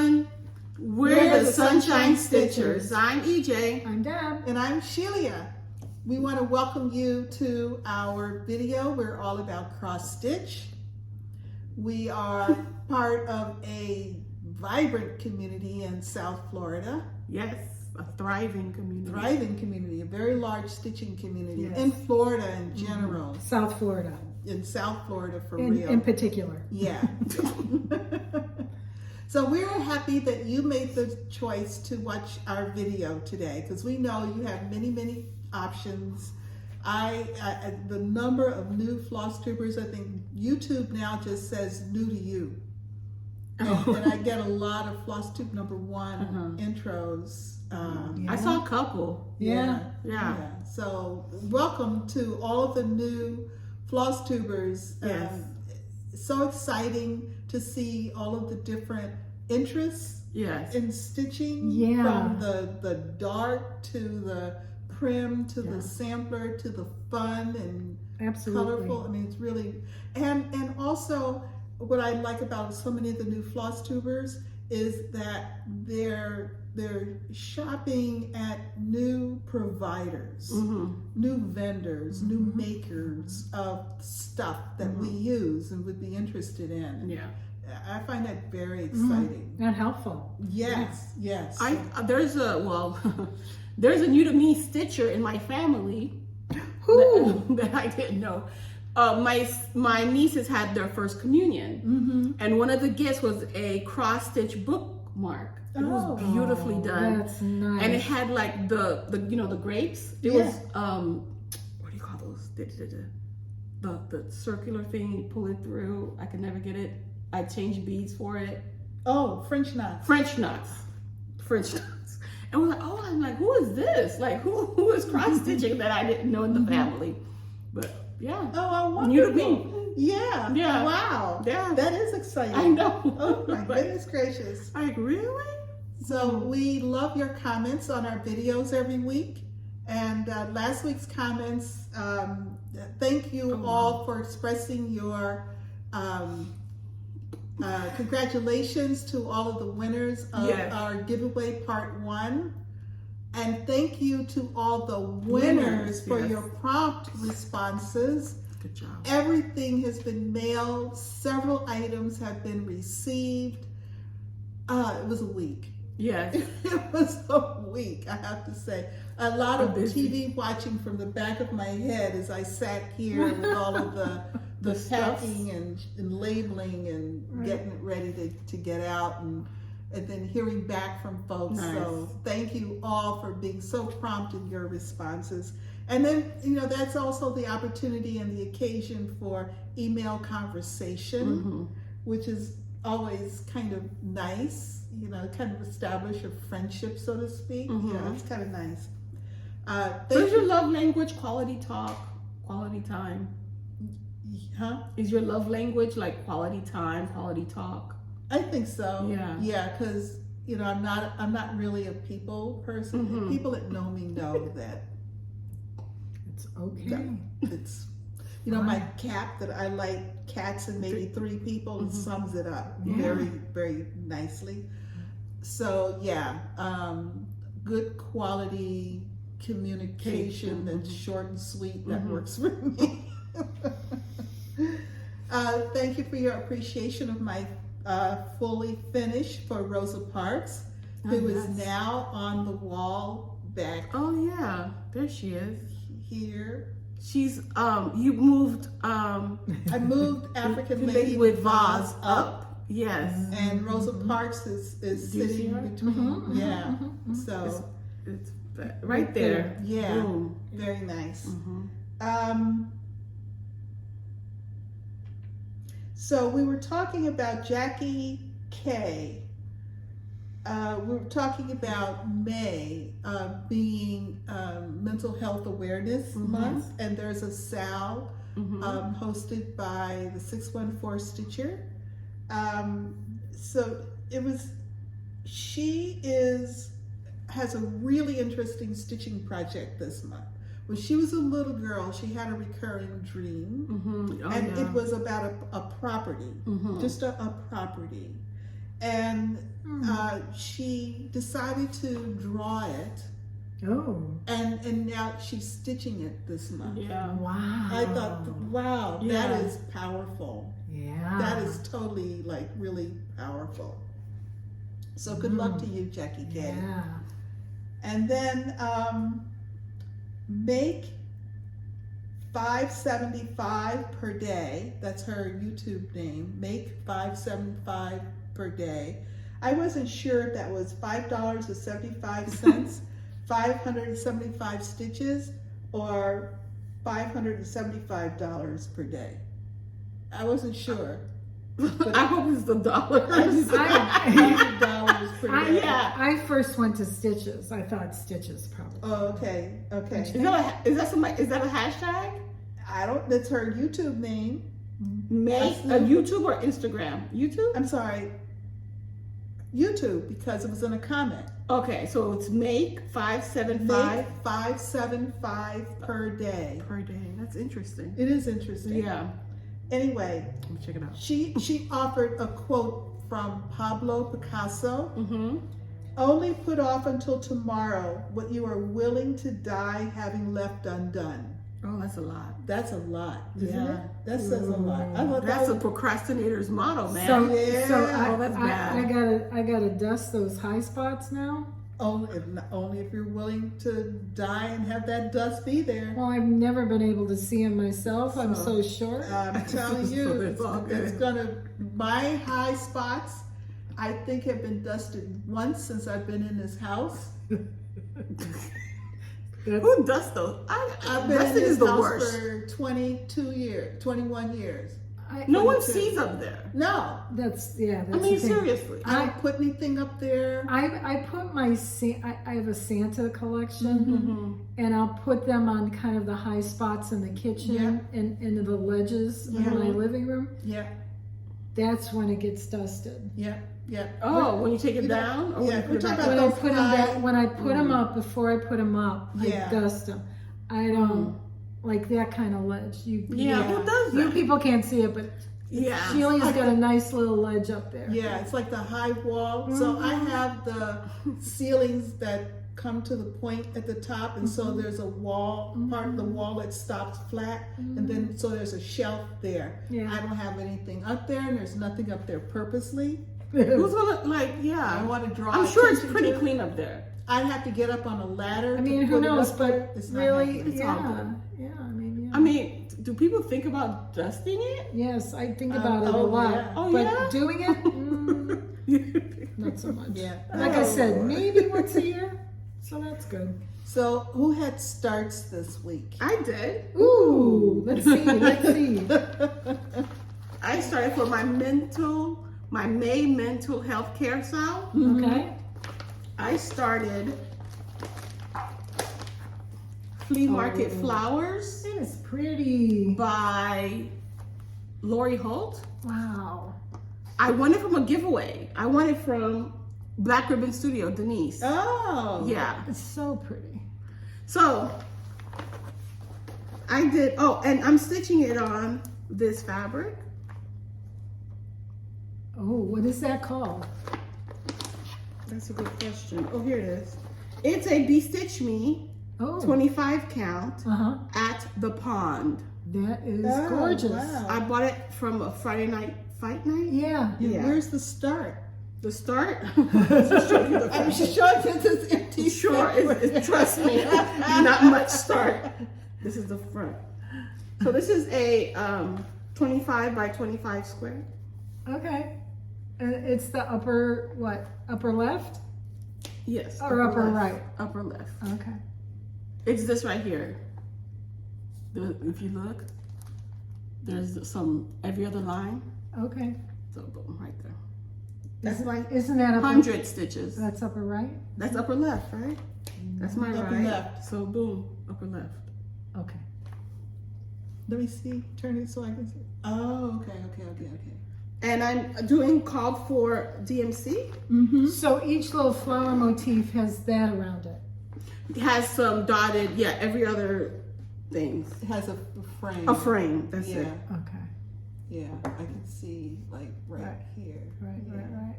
everyone. We're the Sunshine Stitchers. I'm EJ. I'm Deb. And I'm Shelia. We want to welcome you to our video. We're all about cross stitch. We are part of a vibrant community in South Florida. Yes, a thriving community. Thriving community, a very large stitching community Yes. in Florida in general. South Florida. In South Florida for In real. particular. Yeah. So we're happy that you made the choice to watch our video today because we know you have many options. The number of new Flosstubers, I think YouTube now just says new to you. And I get a lot of Flosstube number one intros. I saw a couple. Yeah. So welcome to all of the new Flosstubers. Yes. So exciting to see all of the different interests in stitching, from the dark to the prim to the sampler to the fun and colorful. I mean, it's really, and also what I like about so many of the new Flosstubers is that they're shopping at new providers, new vendors, new makers of stuff that we use and would be interested in. Yeah. I find that very exciting. And helpful. Yes. There's a new to me stitcher in my family that I didn't know. My nieces had their first communion, and one of the gifts was a cross stitch bookmark. It was beautifully done. That's nice. And it had like the grapes. It was what do you call those? The circular thing, you pull it through. I could never get it. I changed beads for it. Oh, French knots. And we're like, I'm like, who is this? Like, who is cross stitching that I didn't know in the family? But yeah. Oh, I wonder. New to me. Yeah. Yeah. Wow. Yeah. That is exciting. I know. Oh my goodness gracious. Like, really? So we love your comments on our videos every week. And last week's comments, thank you all for expressing your congratulations to all of the winners of our giveaway part 1. And thank you to all the winners for your prompt responses. Good job. Everything has been mailed. Several items have been received. It was a week. Yes. It was a week, I have to say. A lot of TV watching from the back of my head as I sat here with all of the packing and labeling and getting it ready to get out and then hearing back from folks. Nice. So thank you all for being so prompt in your responses. And then, that's also the opportunity and the occasion for email conversation, which is always kind of nice, kind of establish a friendship, so to speak. Yeah, it's kind of nice. Is your love language quality talk, quality time? Huh? Is your love language like quality time, quality talk? I think so. Yeah, because I'm not really a people person. People that know me know that It's okay. it's my cap that I like cats and maybe 3 people. It sums it up very, very nicely. So good quality communication that's short and sweet. That works for me. Thank you for your appreciation of my fully finished for Rosa Parks, who is now on the wall back. Oh yeah, there she is. Here. She's you moved I moved African Lady with Vase up. Yes. And Rosa Parks is sitting between. So it's right there. Yeah. Boom. Very nice. So we were talking about Jackie K. We were talking about May being Mental Health Awareness Month, and there's a SAL hosted by the 614 Stitcher. So it was, she has a really interesting stitching project this month. When she was a little girl, she had a recurring dream, and it was about a property, just a property. and she decided to draw it. Oh. And now she's stitching it this month. Yeah. Wow. I thought, wow, Yeah. that is powerful. Yeah. That is totally, like, really powerful. So good luck to you, Jackie Gay. Yeah. And then make $5.75 per day. That's her YouTube name. Make $5.75 per day. I wasn't sure if that was $5.75, 575 stitches, or $575 per day. I wasn't sure. I hope it's the dollars. $100 per day. Yeah. I first went to stitches. I thought stitches probably. Oh, okay, okay. Is that a hashtag? I don't. That's her YouTube name. Make a YouTube or Instagram? YouTube? I'm sorry. YouTube, because it was in a comment. Okay, so it's make Make 575 $5.75 per day. per day. That's interesting. It is interesting. Yeah. Anyway, Let me check it out. she offered a quote from Pablo Picasso. Mm-hmm. Only put off until tomorrow what you are willing to die having left undone. Oh, that's a lot. That's a lot, isn't Yeah. it? That says a lot. I thought That's that a was, procrastinator's motto, man. So Yeah. Oh, that's bad. I gotta dust those high spots now. only if you're willing to die and have that dust be there. Well, I've never been able to see them myself. I'm so short. I'm telling you, So it's all good. it's gonna. My high spots, I think, have been dusted once since I've been in this house. Who does those? I've been in Dusting this is the house worst. for 21 years. No one 22. sees up there. No, That's the I mean, thing. seriously. I don't put anything up there. I put my I have a Santa collection, Mm-hmm. and I'll put them on kind of the high spots in the kitchen and in the ledges in my living room. Yeah, That's when it gets dusted. yeah, yeah. Oh, when you take it You don't- down? Or yeah, when you we're put it talking back about up? When I put them back, when I put them up, before I put them up, Yeah. I dust them. I don't like that kind of ledge. Yeah, who does You that? people can't see it, but Yeah. Shelia's got a nice little ledge up there. Yeah, it's like the high wall. So I have the ceilings that come to the point at the top, and so there's a wall, part of the wall that stops flat, and then so there's a shelf there. Yeah. I don't have anything up there, and there's nothing up there purposely. Who's gonna, like, I yeah. want to draw I'm sure it's attention pretty to it. clean up there. I'd have to get up on a ladder. I mean, to who put it knows? up there. But It's not really, happening. It's all good. maybe. I mean, do people think about dusting it? Yes, I think about it a oh, lot. yeah. Oh, but yeah? doing it, not so much. Yeah. Like I said, Oh. maybe once a year. So that's good. So who had starts this week? I did. Ooh, let's see. Let's see. I started for my May mental health care sale. Okay. I started Flea Market Flowers It is pretty. by Lori Holt. Wow. I won it from a giveaway. I won it from Black Ribbon Studio, Denise. Oh. Yeah. It's so pretty. So I did, and I'm stitching it on this fabric. Oh, what is that called? That's a good question. Oh, here it is. It's a Be-Stitch Me Oh. 25 count Uh-huh. at the pond. That is Oh, gorgeous. wow. I bought it from a Friday night fight night. Yeah. Yeah. Where's the start? The start? I'm sure since it's empty. Sure, trust me, not much start. This is the front. So this is a 25 by 25 square. Okay. It's the upper, what? Upper left? Yes. Or upper left. right? Upper left. Okay. It's this right here. If you look, there's some every other line. Okay. So boom, right there. That's like Isn't that upper? 100 stitches. That's upper right? That's upper left, right? That's my Upper right. left. So boom, upper left. Okay. Let me see. Turn it so I can see. Oh, okay. And I'm doing called for DMC. Mm-hmm. So each little flower motif has that around it. It has some dotted, every other things. It has a frame. A frame, that's Yeah. it. Okay. Yeah, I can see like right Right. here. Right, Yeah. right.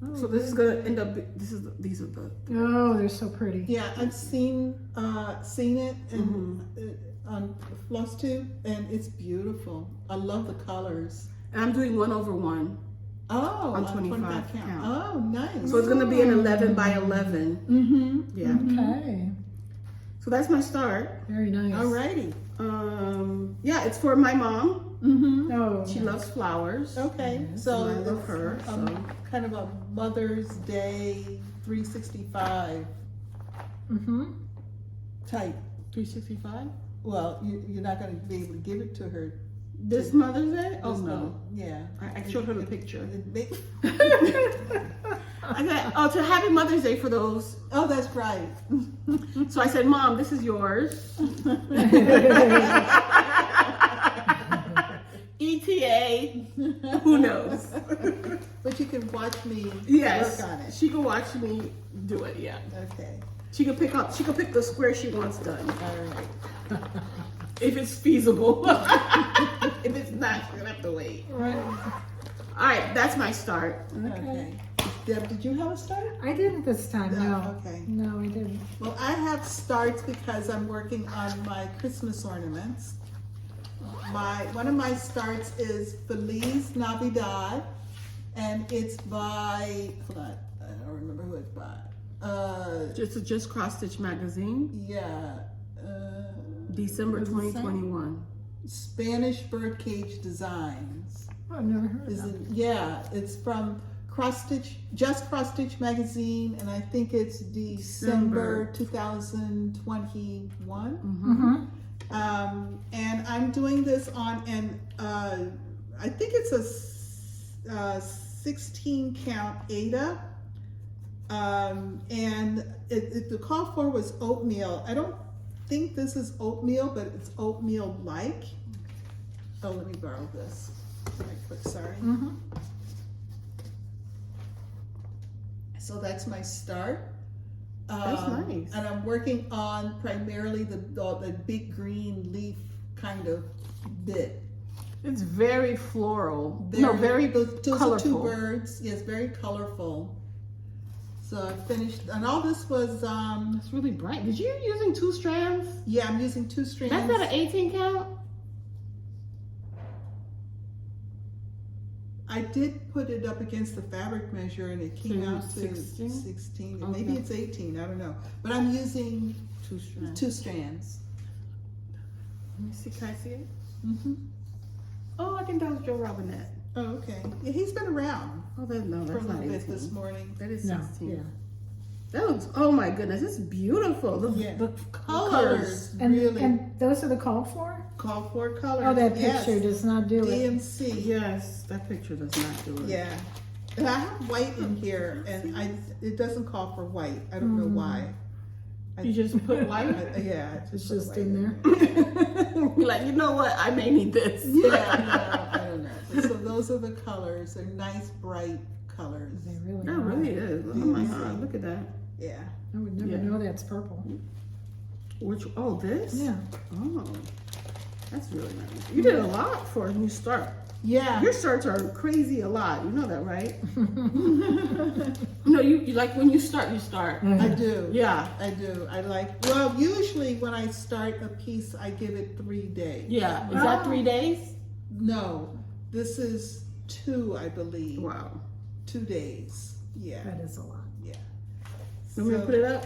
Oh, So this is gonna end up. These are the. Oh, they're so pretty. Yeah, I've seen it and on Flosstube, and it's beautiful. I love the colors. And I'm doing 1/1. Oh, on 25 count. Oh, nice. So it's gonna be an 11 by 11. Mm-hmm. Yeah. Okay. So that's my start. Very nice. Alrighty. Yeah, it's for my mom. Mm-hmm. Oh, She loves flowers. Okay, Yes, so and I love it's, her, so. kind of a Mother's Day 365 type. 365. Well, you're not going to be able to give it to her. This Mother's Day? Oh this no. month. Yeah. I showed her the picture. It I said, to Happy Mother's Day for those. Oh, that's right. So I said, Mom, this is yours. ETA, who knows? But you can watch me Yes, work on it. she can watch me do it. Yeah, Okay. she can pick up. She can pick the square she wants done, All right. if it's feasible. If it's not, she's gonna have to wait. Right. All right, that's my start. Okay. Deb, did you have a start? I didn't this time. No. Okay. No, I didn't. Well, I have starts because I'm working on my Christmas ornaments. One of my starts is Feliz Navidad, and it's by, hold on, I don't remember who it's by. Just Cross Stitch Magazine, Yeah. December What does it say? 2021. Spanish Birdcage Designs. I've never heard of that. Yeah, it's from Just Cross Stitch Magazine, and I think it's December 2021. Mm-hmm. And I'm doing this on I think it's a 16 count Ada. And the call for was oatmeal. I don't think this is oatmeal, but it's oatmeal like. Oh, let me borrow this right quick, sorry. Mm-hmm. So that's my start. That's nice. And I'm working on primarily the big green leaf kind of bit. It's very floral. Very those colorful. are two birds. Yes, very colorful. So I finished, and all this was It's really bright. Did you using 2 strands? yeah, I'm using 2 strands. That's not an 18 count. I did put it up against the fabric measure, and it came So out to 16? 16. Okay. Maybe it's 18. I don't know. But I'm using 2 strands. 2 strands. Let me see. Can I see it? Mm-hmm. Oh, I think that was Joe Robinette. Oh, okay. Yeah, he's been around Oh, that's for a not little bit 18. this morning. That is No. 16. Yeah. That looks. Oh my goodness, it's beautiful. The, Yeah. the colors. And, really and those are the called for? call for colors. Oh, that Yes. picture does not do it. DMC. Yes, that picture does not do it. Yeah. And I have white in here, and it doesn't call for white. I don't know why. You just put white. Yeah, It's put just white in there. You're like, you know what? I may need this. Yeah, no, I don't know. So those are the colors. They're nice, bright colors. They really That are. really is. Oh my god, look at that. Yeah. I would never Yeah. know that's purple. Which? Oh, this? Yeah. Oh, that's really nice. You did a lot for a new start. Yeah. Your starts are crazy a lot. You know that, right? No, you like when you start, you start. I do. Yeah. I do. I like, well, usually when I start a piece, I give it 3 days. Yeah. Is that 3 days? No, this is 2, I believe. Wow. 2 days. Yeah. That is a lot. Yeah. You want me to put it up?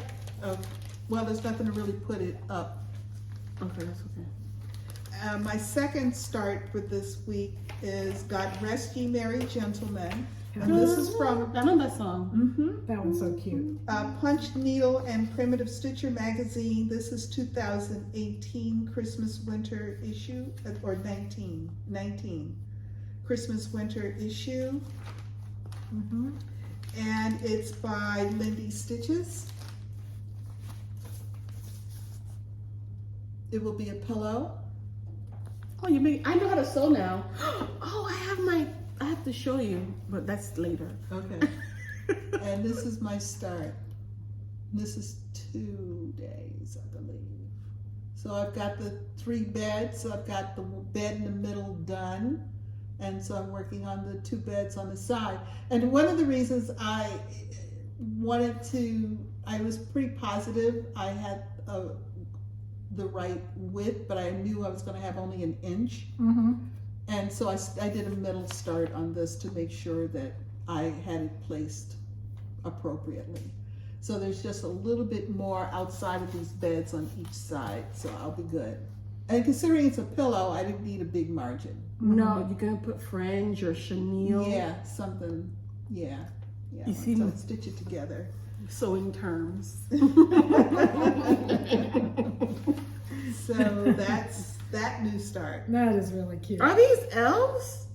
Well, there's nothing to really put it up. Okay, that's okay. My second start for this week is God Rest Ye Merry Gentlemen. And this is from I know that song. That one's so cute. Punch Needle and Primitive Stitcher magazine. This is 2018 Christmas Winter issue, or 19 Christmas Winter issue. And it's by Lindy Stitches. It will be a pillow. Oh, you mean I know how to sew now. Oh, I have to show you, but that's later. Okay. And this is my start. This is 2 days, I believe. So I've got the 3 beds. So I've got the bed in the middle done. And so I'm working on the 2 beds on the side. And one of the reasons I was pretty positive I had the right width, but I knew I was going to have only 1 inch. Mm-hmm. And so I did a middle start on this to make sure that I had it placed appropriately. So there's just a little bit more outside of these beds on each side, so I'll be good. And considering it's a pillow, I didn't need a big margin. No, you're gonna put fringe or chenille. Yeah, something. Yeah. You see, so stitch it together. Sewing terms. So that's that new start. That is really cute. Are these elves?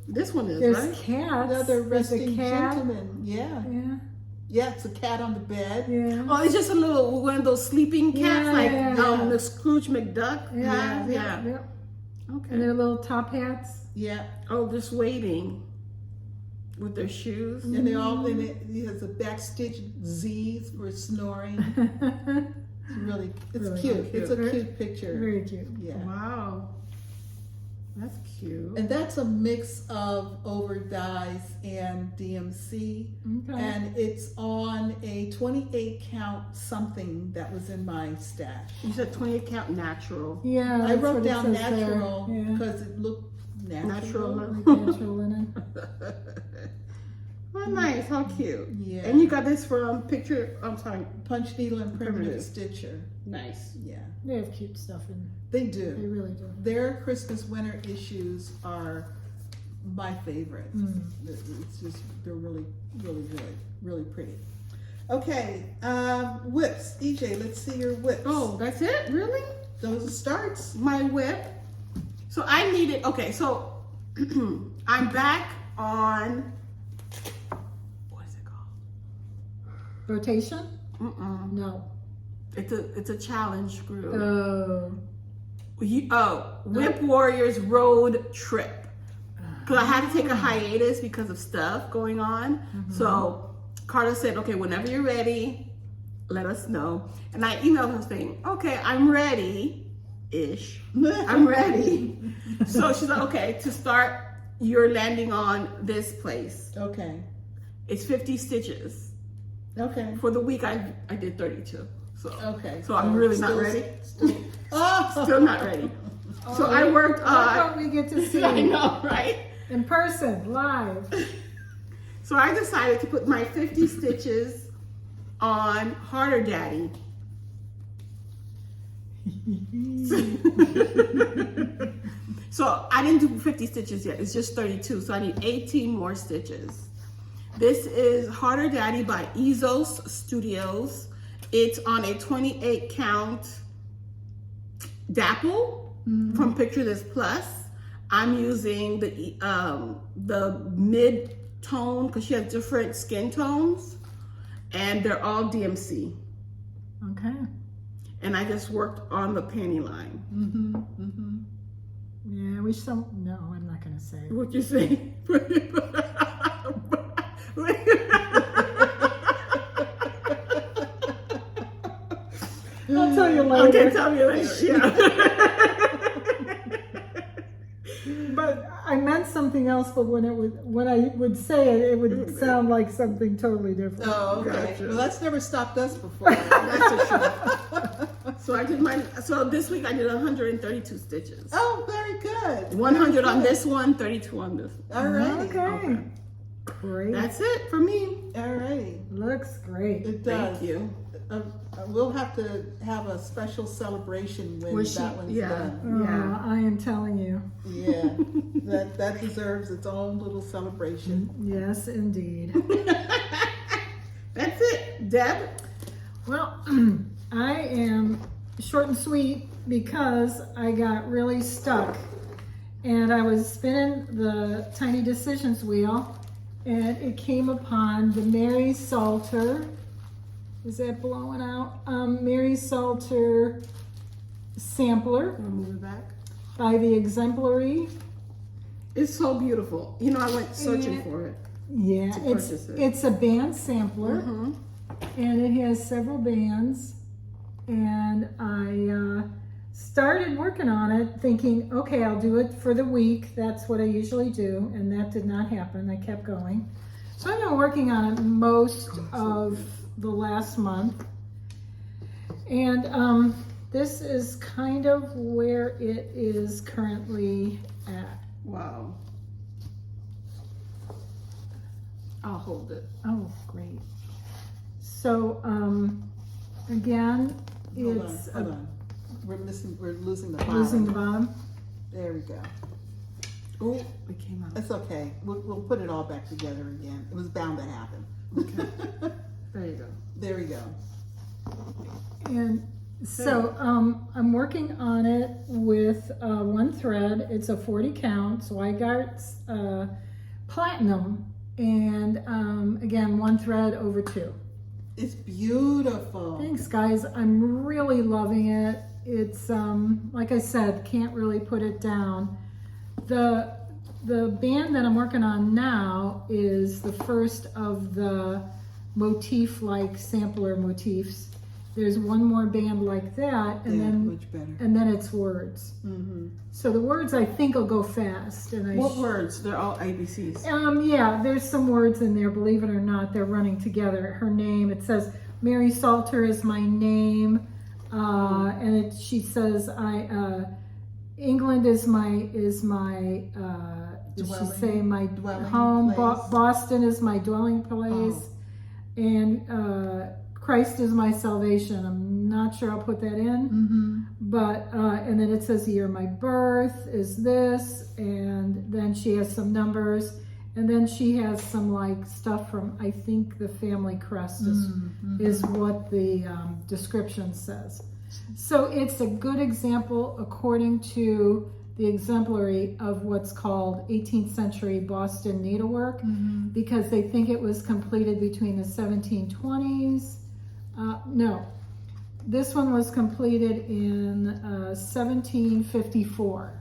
This one is, There's right? cats. Another There's a resting cat. gentleman. Yeah. Yeah. Yeah, it's a cat on the bed. Yeah. Oh, it's just a little one of those sleeping cats, Yeah, like yeah. the Scrooge McDuck. Yeah. Okay. And their little top hats. Yeah. Oh, just waiting with their shoes. And they're all in it. He has a backstitch Z's for snoring. It's Really cute. cute. It's a cute picture. Very cute. Yeah. Wow. That's cute. And that's a mix of over dyes and DMC. Okay. And it's on a 28 count something that was in my stash. You said 28 count natural. Yeah. I that's wrote what it down says there. natural Yeah. because it looked natural. Natural linen. Oh, nice. How cute. Yeah. And you got this from Punch needle and primitive Primitive. stitcher. Nice. Yeah. They have cute stuff in. They They do. really do. Their Christmas winter issues are my favorite. Mm. It's just, they're really, really good. Really pretty. Okay, whips. EJ, let's see your whips. Oh, that's it? Really? Those are starts. My whip. So I needed, okay, so I'm back on, what is it called? Rotation? Mm-mm. No. It's a challenge group. Oh. Whip Warriors Road Trip. Because I had to take a hiatus because of stuff going on. Mm-hmm. So Carter said, okay, whenever you're ready, let us know. And I emailed her saying, okay, I'm ready-ish. I'm ready. So she's like, okay, to start, you're landing on this place. Okay. It's 50 stitches. Okay. For the week, I did 32. So, Okay. So I'm really not ready. Still not ready. So I worked Why don't we get to see I know, right? in person, live? So I decided to put my 50 stitches on Harder Daddy. So I didn't do 50 stitches yet. It's just 32. So I need 18 more stitches. This is Harder Daddy by Eezos Studios. It's on a 28 count dapple from Picture This Plus. I'm using the mid tone because she has different skin tones, and they're all DMC. Okay. And I just worked on the panty line. Mm-hmm. Mm-hmm. Yeah, we some. No, I'm not going to say. What you say? I'll tell you later. Okay, tell me later. Yeah. But I meant something else. But when I would say it, it would sound like something totally different. Oh, okay. Gotcha. Well, that's never stopped us before. That's for sure. So I did so this week I did 132 stitches. Oh, very good. 100 on this one, 32 on this one. All right. Okay. Great. That's it for me. All right. Looks great. It does. Thank you. We'll have to have a special celebration when that one's done. Oh, Yeah. I am telling you. Yeah, that deserves its own little celebration. Yes, indeed. That's it. Deb? Well, I am short and sweet because I got really stuck. And I was spinning the Tiny Decisions wheel, and it came upon the Mary Salter. Is that blowing out? Mary Salter sampler I'll move it back. by the Exemplary. It's so beautiful. You know, I went searching for it. Yeah, To purchase it. it's a band sampler, and it has several bands. And I started working on it thinking, okay, I'll do it for the week. That's what I usually do. And that did not happen. I kept going. So I've been working on it most of the last month. And this is kind of where it is currently at. Wow. I'll hold it. Oh, great. So, again, it's hold on. We're losing the bottom. losing the bottom. There we go. Oh, it came out. It's okay. We'll put it all back together again. It was bound to happen. Okay. There you go. There we go. And so I'm working on it with one thread. It's a 40 count, so I got platinum, and again, one thread over 2. It's beautiful. Thanks, guys. I'm really loving it. It's like I said, can't really put it down. The band that I'm working on now is the first of the motif-like sampler motifs. There's one more band like that, and then much better. And then it's words. Mm-hmm. So the words I think will go fast. And What words? They're all ABCs. Yeah, there's some words in there. Believe it or not, they're running together. Her name. It says Mary Salter is my name, and she says England is my. Did she say my home? Boston is my dwelling place, and Christ is my salvation. I'm not sure I'll put that in, but and then it says the year of my birth is this, and then she has some numbers, and then she has some like stuff from, I think, the family crest is what the description says. So it's a good example, according to the Exemplary, of what's called 18th century Boston needlework, because they think it was completed between the 1720s. No, this one was completed in 1754.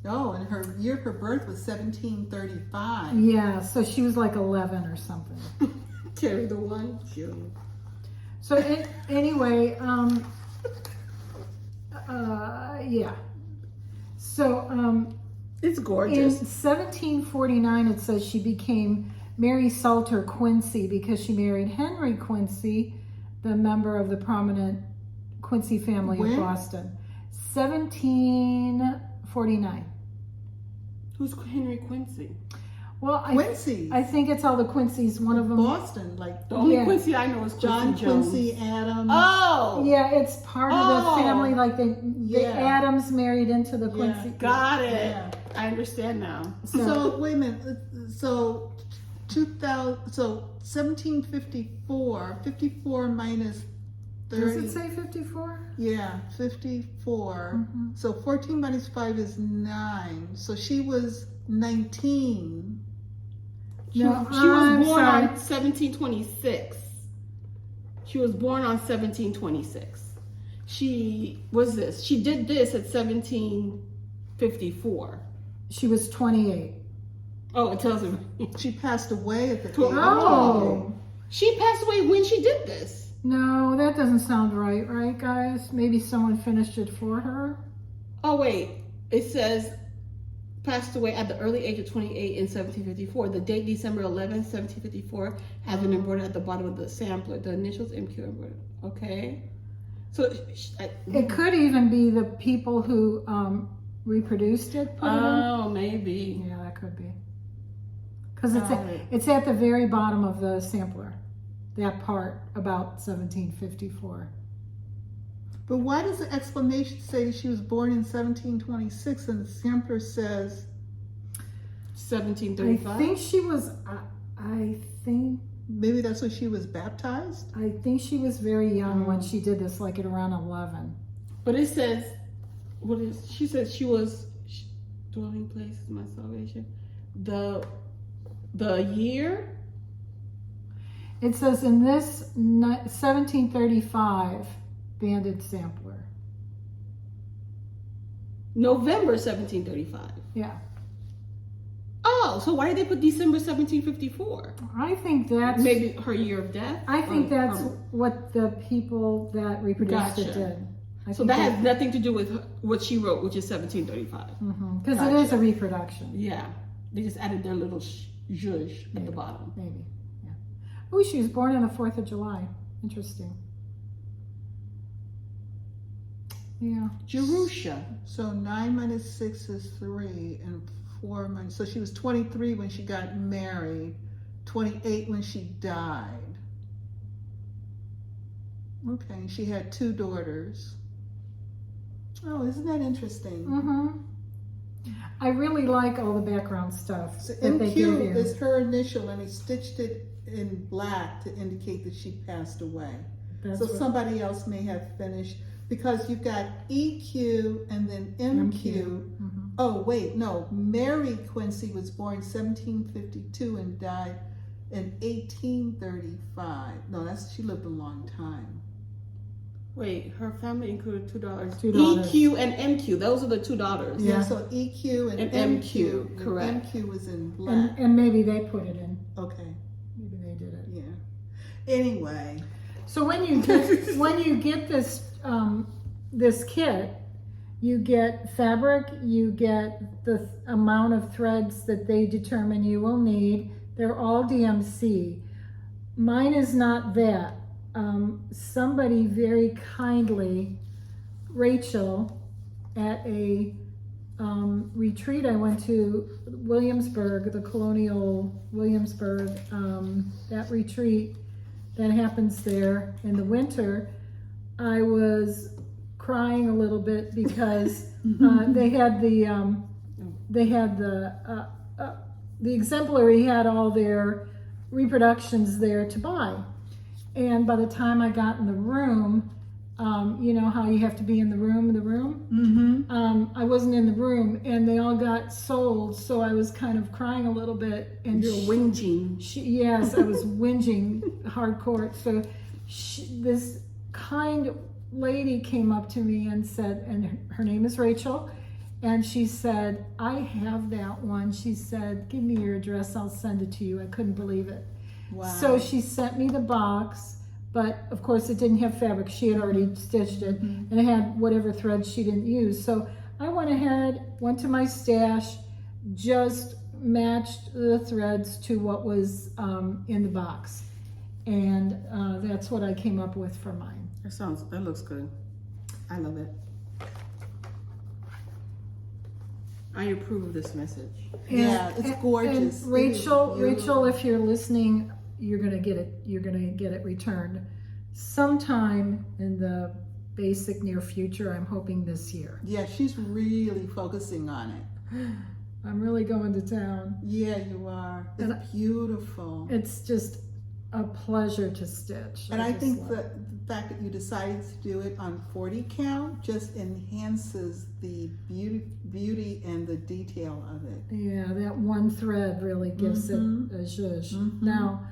Oh, and her year of her birth was 1735. Yeah, so she was like 11 or something. Carry the one. So anyway, yeah. So it's gorgeous. In 1749, it says she became Mary Salter Quincy because she married Henry Quincy, the member of the prominent Quincy family of Boston. 1749. Who's Henry Quincy? Well, Quincy. I think it's all the Quincy's. One of them. Boston, like the only Quincy I know is John Quincy Adams. Oh, yeah, it's part of the family. Like the Adams married into the Quincy. Got it. Yeah. I understand now. So wait a minute. So 1754. 54 minus 30. Does it say 54? Yeah, 54. So 14 minus 5 is 9. So she was 19. She was born on 1726. She was born on 1726. She did this at 1754. She was 28. Oh, it tells her. She passed away at the age. Oh. She passed away when she did this. No, that doesn't sound right, guys? Maybe someone finished it for her? Oh, wait. It says passed away at the early age of 28 in 1754. The date December 11, 1754 has been embroidered at the bottom of the sampler. The initials MQ embroidered. Okay. So it could even be the people who reproduced it. Oh, maybe. Yeah, that could be. Because it's at the very bottom of the sampler. That part about 1754. But why does the explanation say that she was born in 1726 and the sampler says 1735? I think she was, maybe that's when she was baptized? I think she was very young when she did this, like at around 11. But it says, she says she was dwelling place is my salvation. The year? It says in this 1735 banded sampler. November 1735. Yeah. Oh, so why did they put December 1754? I think that's... Maybe her year of death? I think that's what the people that reproduced it did. So that has nothing to do with what she wrote, which is 1735. Because it is a reproduction. Yeah. They just added their little zhuzh at the bottom. Maybe. Yeah. Oh, she was born on the 4th of July. Interesting. Yeah. Jerusha. So 9 minus 6 is 3, and 4 minus. So she was 23 when she got married, 28 when she died. Okay, she had 2 daughters. Oh, isn't that interesting? I really like all the background stuff. So that they give MQ you. is her initial, and they stitched it in black to indicate that she passed away. That's So what- somebody else may have finished, because you've got EQ and then MQ. Oh, wait, no. Mary Quincy was born 1752 and died in 1835. No, she lived a long time. Wait, her family included 2 daughters. 2 daughters. EQ and MQ. Those are the 2 daughters. Yeah, so EQ and MQ, MQ. correct. MQ was in black. And maybe they put it in. Okay, Maybe they did it. yeah. Anyway. So when you get this this kit, you get fabric, you get the amount of threads that they determine you will need. They're all DMC. Mine is not that. Somebody very kindly, Rachel, at a retreat I went to, Williamsburg, the colonial Williamsburg, that retreat that happens there in the winter, I was crying a little bit because they had the Exemplary had all their reproductions there to buy. And by the time I got in the room, you know how you have to be in the room? I wasn't in the room, and they all got sold, so I was kind of crying a little bit. And You're whinging. Yes, I was whinging hardcore. So this kind lady came up to me and said, and her name is Rachel, and she said, I have that one. She said, give me your address, I'll send it to you. I couldn't believe it. Wow. So she sent me the box, but of course it didn't have fabric. She had already stitched it, and it had whatever threads she didn't use. So I went ahead, went to my stash, just matched the threads to what was in the box. And that's what I came up with for mine. That looks good. I love it. I approve of this message. Yeah, it's gorgeous. And Rachel, if you're listening, you're gonna get it. You're gonna get it returned sometime in the basic near future. I'm hoping this year. Yeah, she's really focusing on it. I'm really going to town. Yeah, you are. It's beautiful. It's just a pleasure to stitch. And I think the fact that you decided to do it on 40 count just enhances the beauty and the detail of it. Yeah, that one thread really gives it a zhuzh. Now,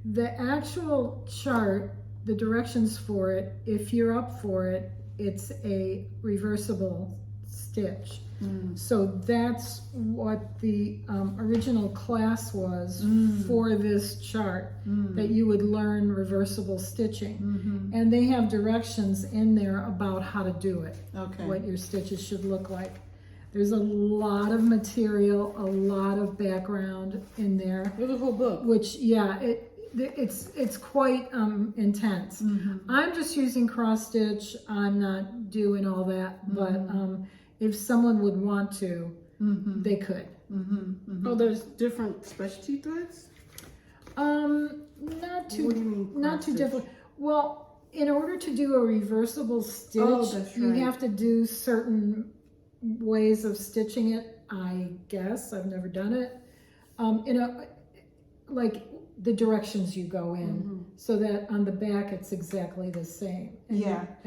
the actual chart, the directions for it, if you're up for it, it's a reversible stitch. So that's what the original class was for this chart, that you would learn reversible stitching. And they have directions in there about how to do it, what your stitches should look like. There's a lot of material, a lot of background in there. There's a whole book. Which, yeah, it's quite intense. I'm just using cross stitch. I'm not doing all that, but if someone would want to, they could. Oh, there's different specialty threads? Not too, What do you mean not too cross-stitch? different. Well, in order to do a reversible stitch, that's you right. have to do certain ways of stitching it. I guess I've never done it. Like the directions you go in, so that on the back it's exactly the same.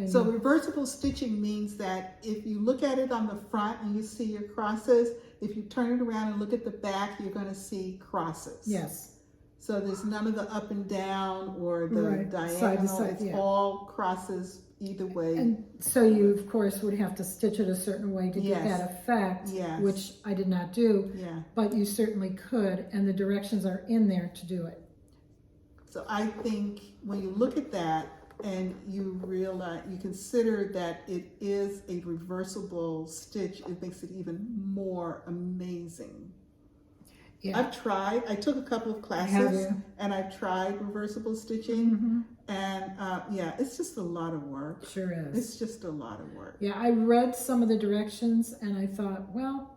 So reversible stitching means that if you look at it on the front and you see your crosses, if you turn it around and look at the back, you're going to see crosses. Yes. So there's none of the up and down or the diagonal. Side to side, it's all crosses either way. And so you, of course, would have to stitch it a certain way to get that effect, which I did not do. But you certainly could, and the directions are in there to do it. So I think when you look at that, and you realize, you consider that it is a reversible stitch, it makes it even more amazing. Yeah. I took a couple of classes and I've tried reversible stitching, and yeah, it's just a lot of work. Sure is. It's just a lot of work. Yeah, I read some of the directions and I thought, well,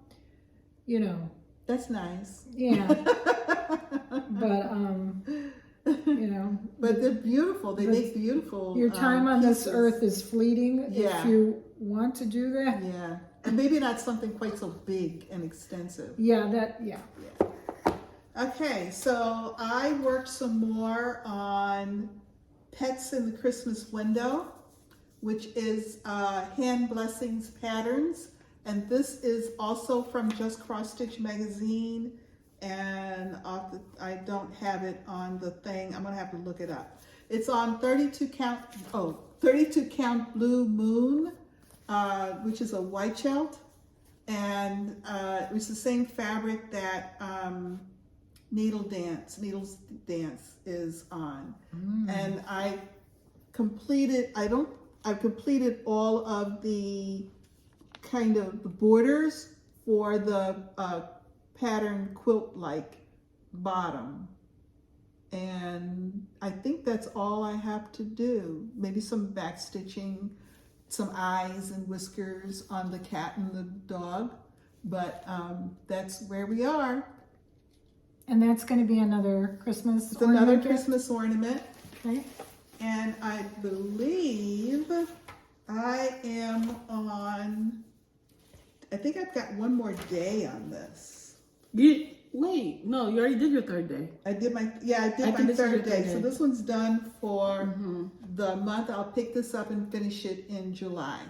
you know. That's nice. Yeah. But, you know. But they're beautiful. They make beautiful Your time on pieces. this earth is fleeting if you want to do that. Yeah. And maybe not something quite so big and extensive. Yeah, Okay, so I worked some more on Pets in the Christmas Window, which is Handblessings patterns. And this is also from Just Cross Stitch magazine. And I don't have it on the thing. I'm gonna have to look it up. It's on 32 count Blue Moon, which is a white shelf. And it's the same fabric that Needles Dance is on. And I've completed all of the kind of the borders for the pattern quilt-like bottom. And I think that's all I have to do. Maybe some back stitching, some eyes and whiskers on the cat and the dog, but that's where we are. And that's going to be another Christmas It's another Christmas ornament. Okay. And I believe I am on, I think I've got one more day on this. Wait, no, you already did your third day. I did my third day. So this one's done for the month. I'll pick this up and finish it in July.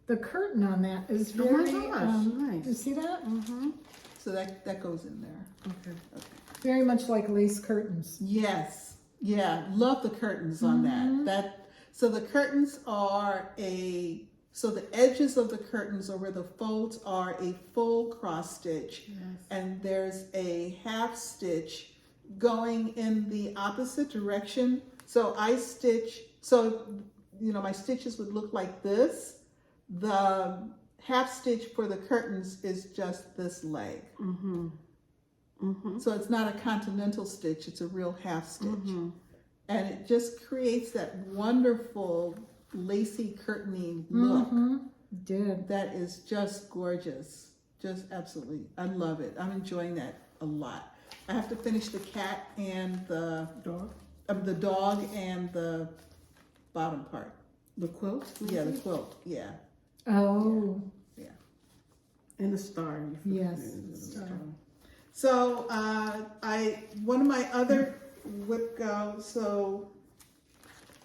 The curtain on that is very, nice. You see that? So that goes in there. Okay. Very much like lace curtains. Yes. Yeah. Love the curtains on that. So the curtains are so the edges of the curtains, or where the folds are, a full cross stitch. Yes. And there's a half stitch going in the opposite direction. So I stitch, my stitches would look like this. The half stitch for the curtains is just this leg. So it's not a continental stitch, it's a real half stitch. And it just creates that wonderful lacy curtaining look. That is just gorgeous. Just absolutely, I love it. I'm enjoying that a lot. I have to finish the cat and the dog, the dog and the bottom part. The quilt? Yeah, the quilt, yeah. Oh. Yeah. And the star. Yes. Star. So one of my other whip go, so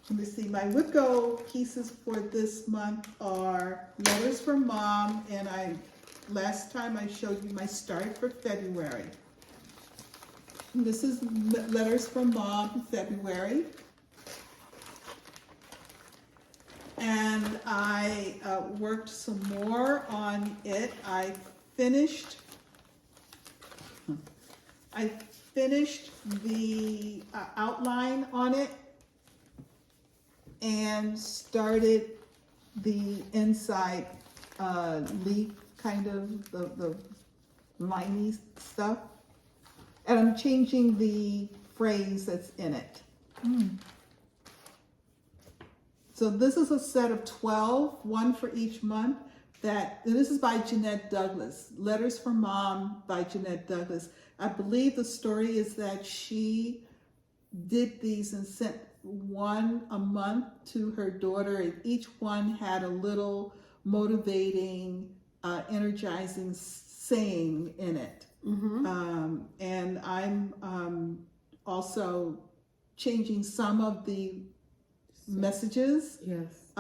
let me see, my whip go pieces for this month are Letters from Mom, and last time I showed you my start for February. And this is Letters from Mom, February. And I worked some more on it. I finished the outline on it and started the inside leaf, kind of the liney stuff. And I'm changing the phrase that's in it. So this is a set of 12, one for each month. This is by Jeanette Douglas. Letters from Mom by Jeanette Douglas. I believe the story is that she did these and sent one a month to her daughter, and each one had a little motivating, energizing saying in it. And I'm also changing some of the messages. Yes.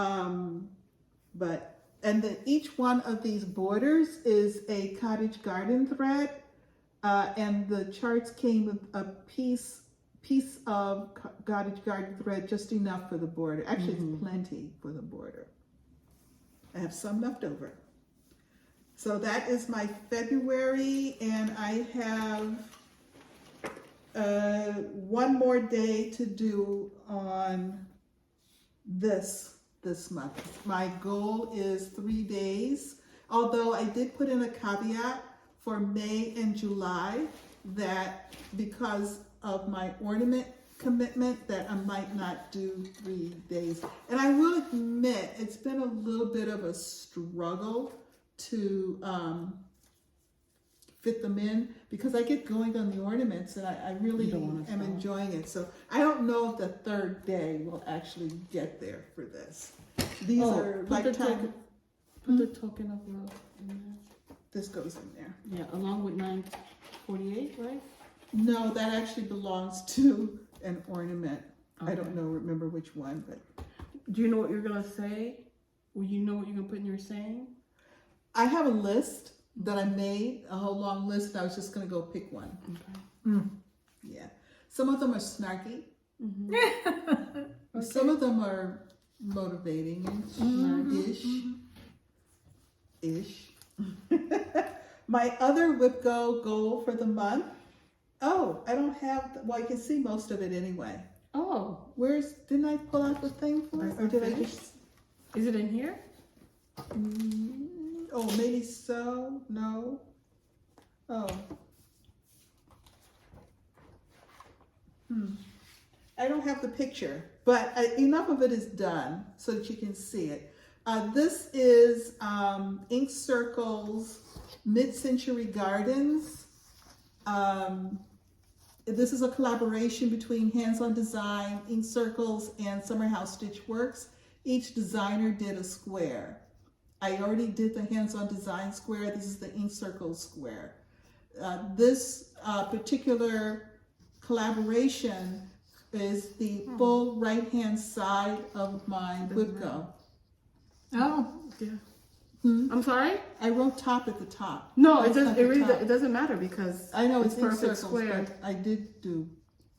And then each one of these borders is a cottage garden thread, and the charts came with a piece of cottage garden thread, just enough for the border. Actually, it's plenty for the border. I have some left over. So that is my February, and I have one more day to do on this month. My goal is 3 days, although I did put in a caveat for May and July that because of my ornament commitment that I might not do 3 days. And I will admit, it's been a little bit of a struggle to fit them in because I get going on the ornaments and I really am enjoying it. So I don't know if the third day will actually get there for this. These are lifetime. Put the token of love in there. This goes in there. Yeah, along with 948, right? No, that actually belongs to an ornament. Okay. I don't remember which one, but. Do you know what you're gonna say? Will you know what you're gonna put in your saying? I have a list that I made, a whole long list, and I was just gonna go pick one. Okay. Mm. Yeah. Some of them are snarky. Mm-hmm. Okay. Some of them are motivating ish. My other Whip Go goal for the month. Oh, I don't have, well, you can see most of it anyway. Oh. Didn't I pull out the thing for it? Or did I just? Is it in here? Oh, maybe so. No. Oh. I don't have the picture, but enough of it is done so that you can see it. This is Ink Circles Mid-Century Gardens. This is a collaboration between Hands On Design, Ink Circles, and Summer House Stitch Works. Each designer did a square. I already did the Hands On Design square. This is the Ink Circles square. This particular collaboration is the full right-hand side of my Whip Go. Oh, yeah. I'm sorry? I wrote top at the top. No, it doesn't matter because I know it's perfect circles, square. but I did do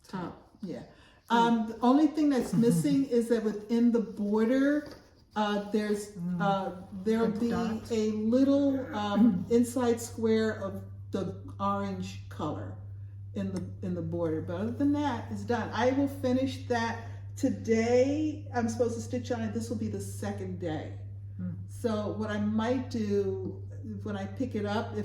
Top. Yeah. The only thing that's missing is that within the border, there'll be a little inside square of the orange color in the border. But other than that, it's done. I will finish that today. I'm supposed to stitch on it. This will be the second day. So what I might do when I pick it up,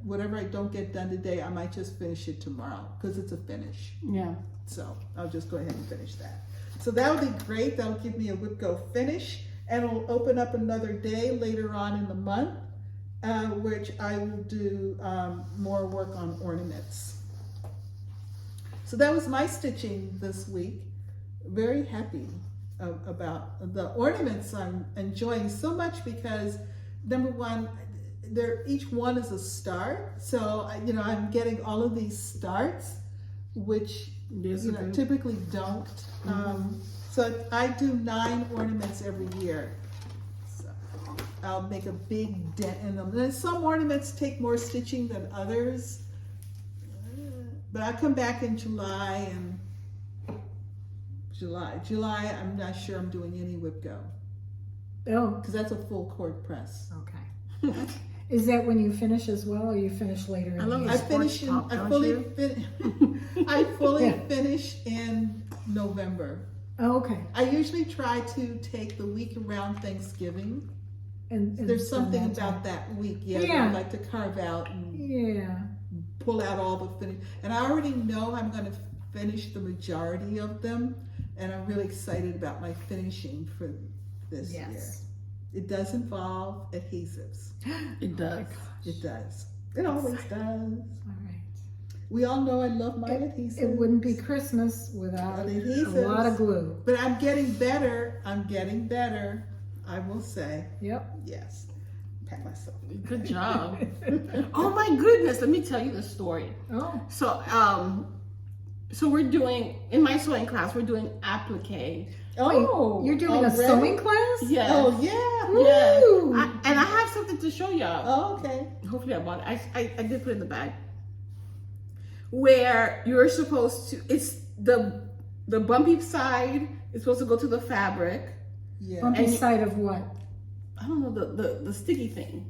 whatever I don't get done today, I might just finish it tomorrow because it's a finish. Yeah. So I'll just go ahead and finish that. So that'll be great. That'll give me a Whip Go finish, and it'll open up another day later on in the month, which I will do more work on ornaments. So that was my stitching this week. Very happy about the ornaments. I'm enjoying so much because number one, each one is a start. So I'm getting all of these starts, which typically don't. So I do 9 ornaments every year. So I'll make a big dent in them. And some ornaments take more stitching than others. But I come back in July, I'm not sure I'm doing any Whip Go. Oh. Because that's a full cord press. Okay. Is that when you finish as well, or you finish later? I fully finish in November. Oh, okay. I usually try to take the week around Thanksgiving. And there's something about that week, that I like to carve out and pull out all the finish. And I already know I'm going to finish the majority of them, and I'm really excited about my finishing for this year. It does involve adhesives. It does. It does. It always does. All right. We all know I love my adhesives. It wouldn't be Christmas without a lot of glue. But I'm getting better. I will say. Yep. Yes. Pat myself. Good job. Oh my goodness, let me tell you the story. Oh. So we're doing, in my sewing class, we're doing applique. Oh, you're doing a sewing class? Yeah. Oh, yeah. Yeah. And I have something to show y'all. Oh, okay. Hopefully I bought it. I did put it in the bag. Where you're supposed to, it's the bumpy side is supposed to go to the fabric. Yeah. Bumpy side of what? I don't know, the sticky thing.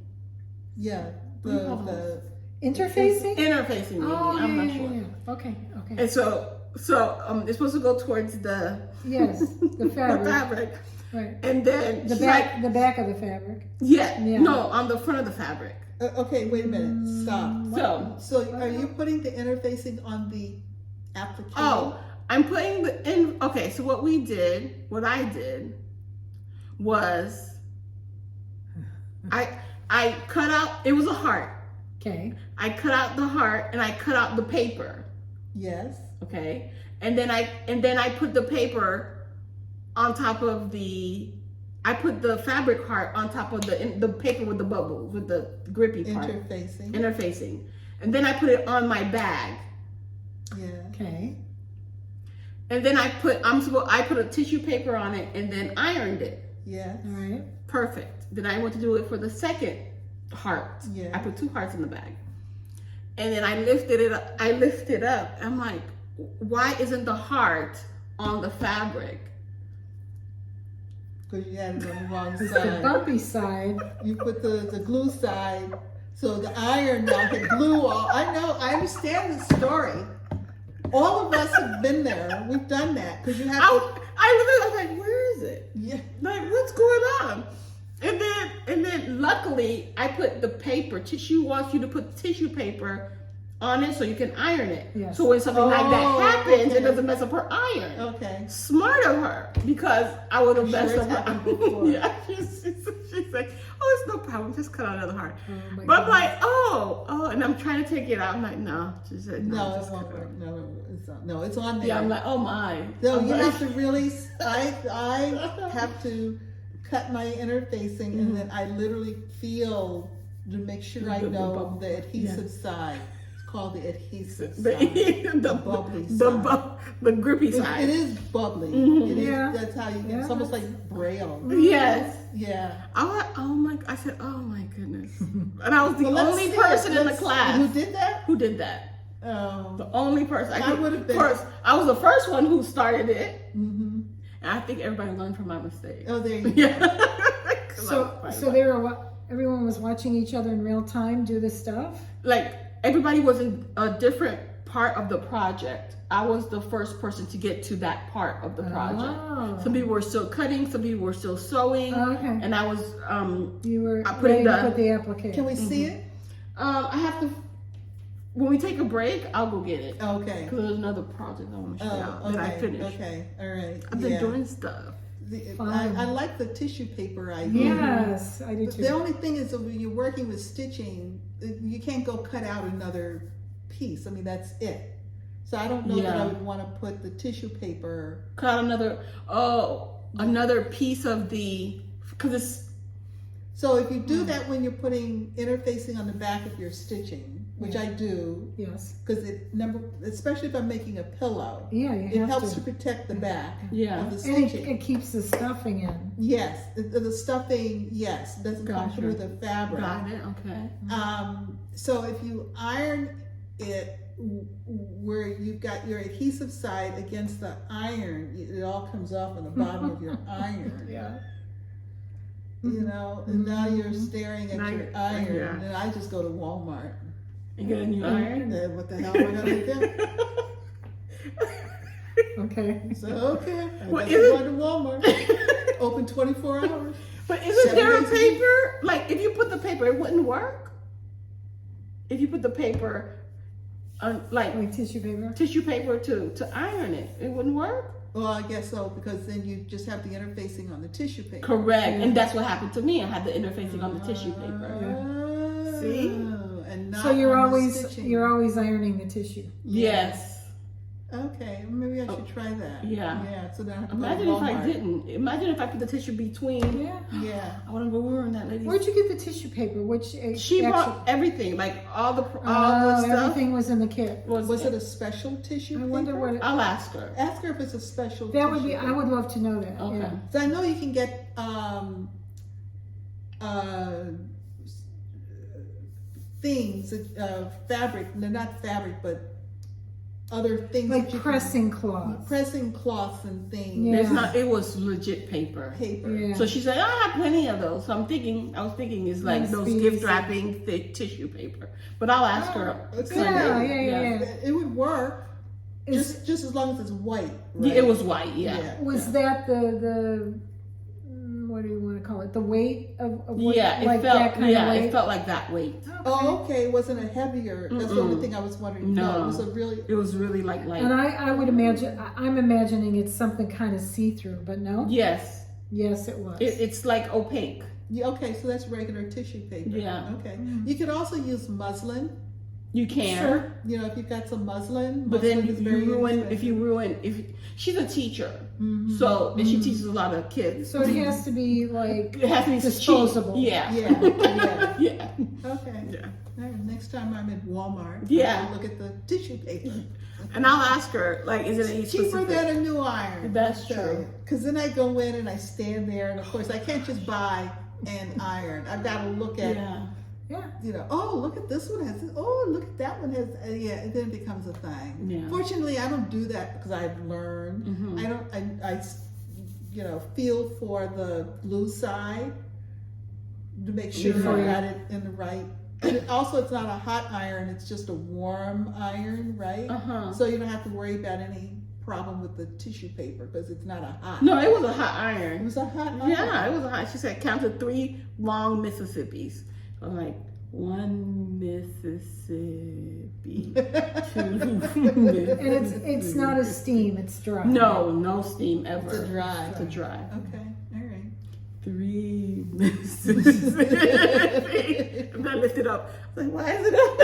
Yeah. The interfacing? Interfacing, maybe. I'm not sure. Yeah. Okay. And so So it's supposed to go towards the the fabric. the fabric. Right. And then the back of the fabric. Yeah. No, on the front of the fabric. Okay, wait a minute. Stop. So are you putting the interfacing on the applique? Oh, I'm putting okay, so what I did was I cut out, it was a heart. Okay. I cut out the heart and I cut out the paper. Yes. Okay. And then I put the paper on top of I put the fabric heart on top of the paper with the bubbles, with the grippy part. Interfacing. And then I put it on my bag. Yeah. Okay. And then I put a tissue paper on it and then ironed it. Yes. All right. Perfect. Then I went to do it for the second heart. Yeah. I put 2 hearts in the bag. And then I lifted it up. I'm like, why isn't the heart on the fabric? Because you had it on the wrong It's side. the bumpy side. You put the glue side, so the iron now had glue all. I know, I understand the story. All of us have been there. We've done that because you have. I was like, where is it? Yeah. Like, what's going on? And then luckily I put the paper. She wants you to put tissue paper on it so you can iron it. Yes. So when something like that happens, okay. it doesn't mess up her iron. Okay. Smart of her, because I would have messed Sure up it's her happened before. Yeah, she's like, oh, it's no problem, just cut out another heart. Oh, my But I'm God. like, oh, and I'm trying to take it out. I'm like, no. She said, No, just it won't cut it work. out. No, it's not. No, it's on there. Yeah, I'm like, oh my. No, I'm you like- have to really. I have to cut my interfacing, and then I literally feel to make sure I know the adhesive side. It's called the adhesive side. the bubbly side. The grippy side. It is bubbly. Mhm. It is. Yeah. That's how you. Yeah, It's almost like braille. Yes. Yeah. I said, oh my goodness. And I was the Well, let's only see. person in the Let's- class who did that. who did that. Oh. The only person. I would have been. Of course, I was the first one who started it. Mm-hmm. And I think everybody learned from my mistake. Oh, there you go. Yeah. So they were everyone was watching each other in real time do this stuff. Like, everybody was in a different part of the project. I was the first person to get to that part of the project. Oh. Some people were still cutting, some people were still sewing. Okay. And I was You were I put ready in to the- put the application. Can we see it? I have to, when we take a break, I'll go get it. Okay. Because there's another project I want to show out Oh, that I okay. finished. Okay. All right. I've been doing stuff. I like the tissue paper idea. Yes, I do too. The only thing is that when you're working with stitching, you can't go cut out another piece. I mean, that's it. So I don't know that I would want to put the tissue paper. Cut out another piece of because it's. So if you do that when you're putting interfacing on the back of your stitching, which I do, Yes. because especially if I'm making a pillow, Yeah, you it have helps to. to protect the back of the And stitching. it keeps the stuffing in. Yes, the stuffing, yes, doesn't come Gotcha. through the fabric. Got it, okay. So if you iron it where you've got your adhesive side against the iron, it all comes off on the bottom of your iron. Yeah. You know, and now you're staring at Now your you're- iron, yeah. and I just go to Walmart. You get a new iron? And what the hell am I gonna do? Okay. So okay, Well, I go to Walmart. Open 24 hours. But isn't there a 7 days a week. paper? Like, if you put the paper, it wouldn't work? If you put the paper, like Tissue paper. tissue paper to iron it, it wouldn't work? Well, I guess so, because then you just have the interfacing on the tissue paper. Correct. And that's what happened to me. I had the interfacing on the tissue paper. Oh, See? And not So you're on the always stitching. ironing the tissue. Yes. Okay, maybe I should try that. Yeah. Yeah. So then I have to Imagine go if to I Walmart. didn't. Imagine if I put the tissue between. Yeah. Yeah. I want to go ruin that lady. Where'd you get the tissue paper? She bought everything, like all the stuff. Everything was in the kit. Was it a special tissue I wonder paper? what it, I'll ask her. Ask her if it's a special. that would tissue be. I paper. would love to know that. Okay. Yeah. So I know you can get things, fabric. They're not fabric, but other things Like that you pressing can, cloth. pressing cloths and things. Yeah. It's not. It was legit paper. Paper. Yeah. So she said, I have plenty of those. So I was thinking it's like Must those be gift easy. wrapping thick tissue paper. But I'll ask her. Okay. Yeah. It would work. just as long as it's white. Right? Yeah, it was white. Yeah. Was that the what do you want to call it? The weight of what, yeah, like it felt that kind of weight? it felt like that weight. Oh, okay. It wasn't a heavier. That's the only thing I was wondering. No, it was really like light. And I would imagine, I'm imagining it's something kind of see-through, but no? Yes. Yes, it was. It's like opaque. Yeah, okay, so that's regular tissue paper. Yeah. Okay. You could also use muslin. You can. Sure. You know, if you've got some muslin. But then is very she's a teacher, so and she teaches a lot of kids. So it has to be like it has to be disposable. Cheap. Yeah. Yeah. Yeah. Okay. Yeah. All right, next time I'm at Walmart, Yeah. I'll look at the tissue paper. And I'll ask her, like, is it any Cheaper specific? than a new iron. That's true. Because then I go in and I stand there, and of course I can't just buy an iron. I've got to look at, Yeah. you know, oh, look at this one has, oh, look at that one has, yeah, and then it becomes a thing. Yeah. Fortunately, I don't do that because I've learned. I you know, feel for the blue side to make sure I got it in the right. And it's not a hot iron, it's just a warm iron, right? So you don't have to worry about any problem with the tissue paper because it's not a hot. No, it was a hot iron. It was a hot iron. Yeah, it was a hot. She said counted 3 long Mississippis. I'm like, 1 Mississippi, 2 Mississippi. And it's not a steam, it's dry. No steam ever. It's a dry. It's a dry. Okay, all right. 3 Mississippi. And I lifted up. I was like, why is it up?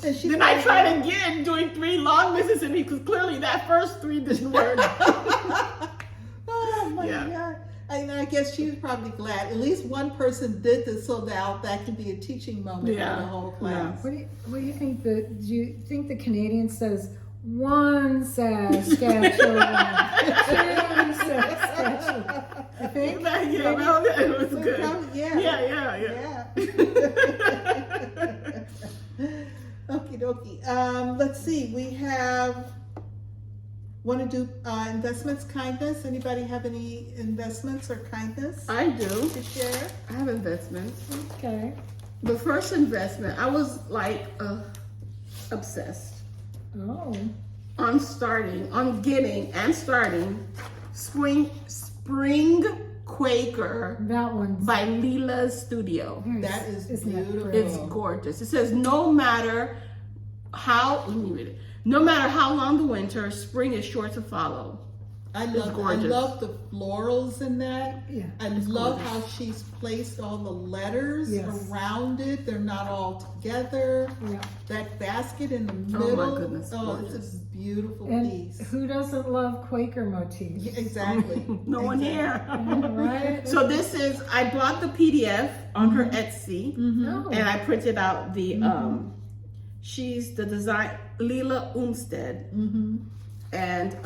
Then I tried again doing 3 long Mississippi because clearly that first 3 didn't work. Oh my God. I guess she was probably glad. At least one person did this so that can be a teaching moment for the whole class. What do you think? Do you think the Canadian says one Saskatchewan, 2 Saskatchewan? I think. Yeah, it was good. Yeah. Okie dokie. Let's see. We want to do investments, kindness. Anybody have any investments or kindness? I do. To share? I have investments. Okay. The first investment, I was like obsessed Oh. on starting Spring Quaker That one's by Leela's Studio. That is Isn't that beautiful. pretty? It's gorgeous. It says no matter how long the winter, spring is sure to follow. I love the florals in that. Yeah. I love how she's placed all the letters around it. They're not all together. Yeah. That basket in the Oh middle. my goodness. It's a beautiful And piece. who doesn't love Quaker motifs? Yeah, exactly. No one here. Right? So this is, I bought the PDF on her Etsy No. and I printed out the, she's the design, Leela Umstead. And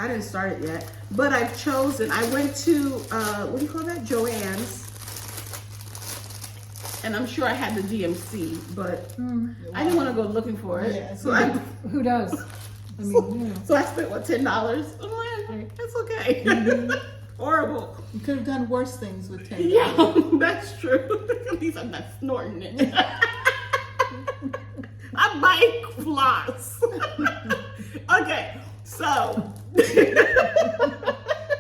I didn't start it yet, but I've chosen, I went to, what do you call that? Joann's. And I'm sure I had the DMC, but I didn't want to go looking for it. Yeah, so Who does? I mean, you know. So I spent, what, $10? I'm like, it's okay. Horrible. You could have done worse things with $10. Yeah, that's true. At least I'm not snorting it. I might floss. Okay, so.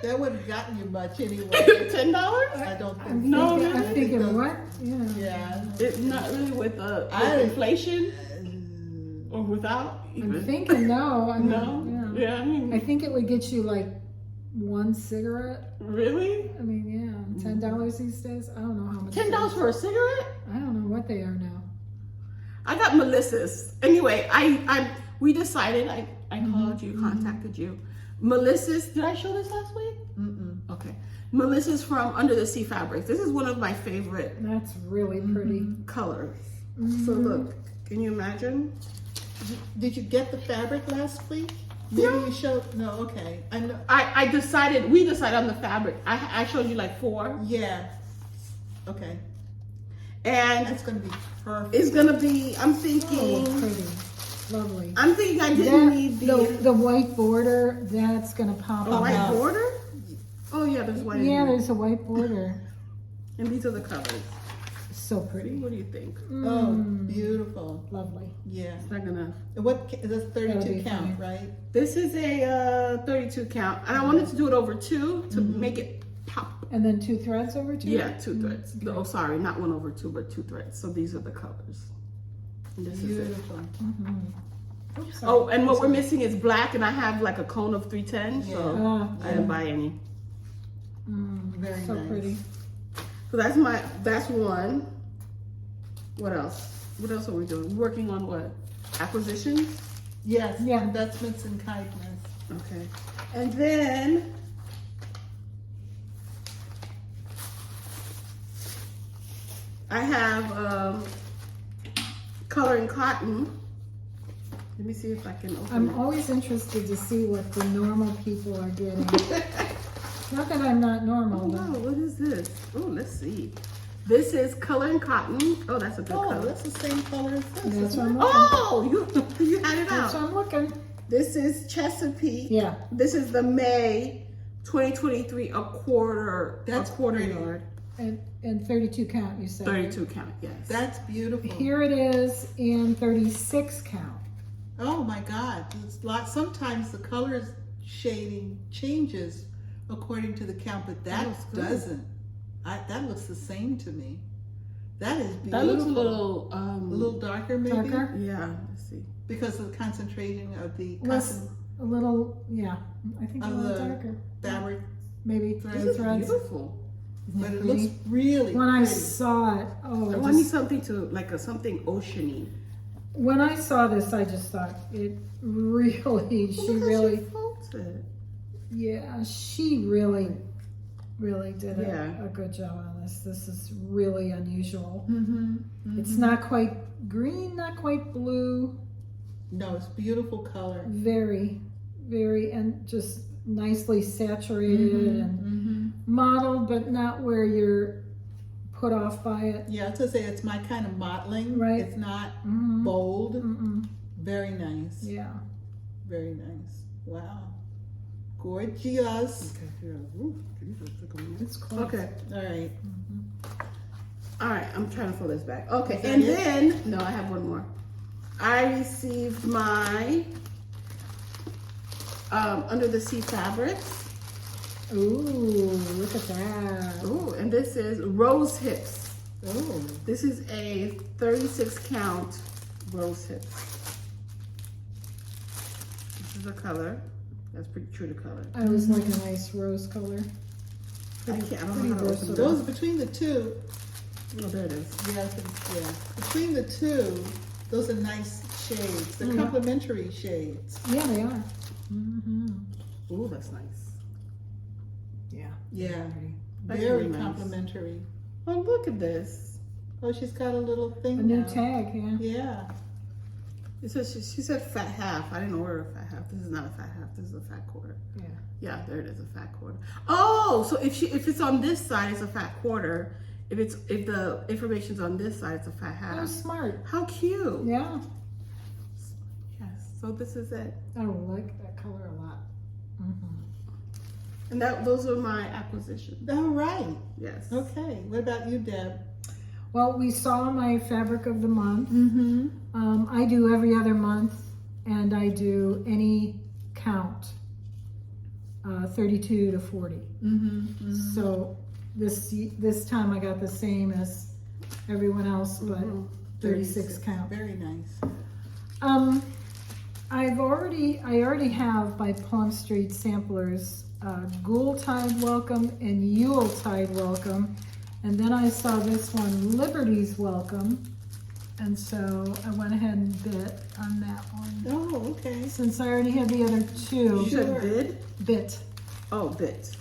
That wouldn't have gotten you much anyway. $10? I don't think No, so. I'm thinking, what? Yeah. Yeah. It's not really with inflation or without. I'm Even. thinking no. I mean, No. Yeah. Yeah, I mean, I think it would get you like 1 cigarette. really? I mean, yeah, $10 these days. I don't know how much. $10 for a cigarette? I don't know what they are now. I got Melissa's. Anyway, we decided. I called you, contacted you. Melissa's. Did I show this last week? Okay. Melissa's from Under the Sea Fabrics. This is one of my favorite That's really pretty. colors. So look, can you imagine? Did you get the fabric last week? Maybe you showed. No, okay. I know. We decided on the fabric. I showed you like 4. Yeah. Okay. And That's going to be perfect. it's gonna be, I'm thinking, Oh, pretty. Lovely. I'm thinking I didn't need the white border, that's gonna pop a up. white out. border? Oh yeah, there's white in Yeah, here. there's a white border. And these are the colors. So pretty. What do you think? Oh, beautiful. Lovely. Yeah. It's not gonna. What, that's That'll 32 be count, fine. right? This is a 32 count, and I wanted to do it over 2 to make it pop. And then 2 threads over 2? Yeah, 2 threads. Oh, sorry, not 1 over 2, but 2 threads. So these are the colors. And this is it. Beautiful. Oops, Oh, and what we're missing is black, and I have like a cone of 310, so Ah, I didn't buy any. Very so nice. pretty. So that's one. What else? What else are we doing? Working on what? Acquisitions? Yes, Yeah. investments in kindness. Okay. And then I have coloring cotton. Let me see if I can open I'm it. always interested to see what the normal people are getting. Not that I'm not normal, Oh, but wow, what is this? Oh, let's see. This is coloring cotton. Oh, that's a good Oh, color. that's the same color as this. that's what isn't I'm it? looking. Oh, you had it That's out. what I'm looking. This is Chesapeake. Yeah. This is the May 2023 a quarter pretty. yard. And 32 count, you said. 32 count, yes. That's beautiful. Here it is in 36 count. Oh my God. It's sometimes the color shading changes according to the count, but that looks good. doesn't. That looks the same to me. That is beautiful. That looks a little darker maybe? Darker? yeah, let's see. Because of the concentration of the Less, a little, yeah. I think a Of little the darker. fabric, Maybe This This the is threads. beautiful. Isn't but it it pretty? looks really When I pretty. saw it, oh, I need something to, like something oceany. when I saw this, I just thought it really, she really, It. yeah, she really did Yeah. a good job on this. This is really unusual. Mm-hmm. It's not quite green, not quite blue. No, it's beautiful color. Very, and just nicely saturated and modeled, but not where you're put off by it. Yeah, I was gonna say it's my kind of modeling. Right. It's not Mhm. bold. Mm-mm. Very nice. Yeah. Very nice. Wow. Gorgeous. Okay, here. Ooh, these are thick. It's close. Okay, All right. all right, I'm trying to fold this back. Okay, Is that and it? then, no, I have one more. I received my Under the Sea Fabrics. Ooh, look at that. Ooh, and this is Rose Hips. Oh. This is a 36 count Rose Hips. This is a color. That's pretty true to color. I always like a nice rose color. I don't know pretty how to open versatile. Those those. between the two, Oh, there it is. yeah. Between the two, those are nice shades. They're complementary shades. Yeah, they are. Mm-hmm. Ooh, that's nice. Yeah. Yeah. That's Very really nice. complementary. Oh, look at this. Oh, she's got a little thing A new now. tag, yeah. Yeah. It says she said fat half. I didn't order a fat half. This is not a fat half. This is a fat quarter. Yeah. Yeah, there it is, a fat quarter. Oh, so if it's on this side, it's a fat quarter. If the information's on this side, it's a fat Oh, half. smart. How cute. Yeah. Yes. So this is it. I like that color a lot. Mm-hmm. And those are my acquisitions. All right. Yes. Okay. What about you, Deb? Well, we saw my fabric of the month. Mm-hmm. I do every other month, and I do any count, 32 to 40. Mm-hmm. So this time I got the same as everyone else, but 36 count. Very nice. I already have by Plum Street Samplers Ghoultide Welcome and Yuletide Welcome, and then I saw this one Liberty's Welcome, and so I went ahead and bit on that one. Oh, okay. Since I already had the other two. You said bid? Bit. Oh, bit.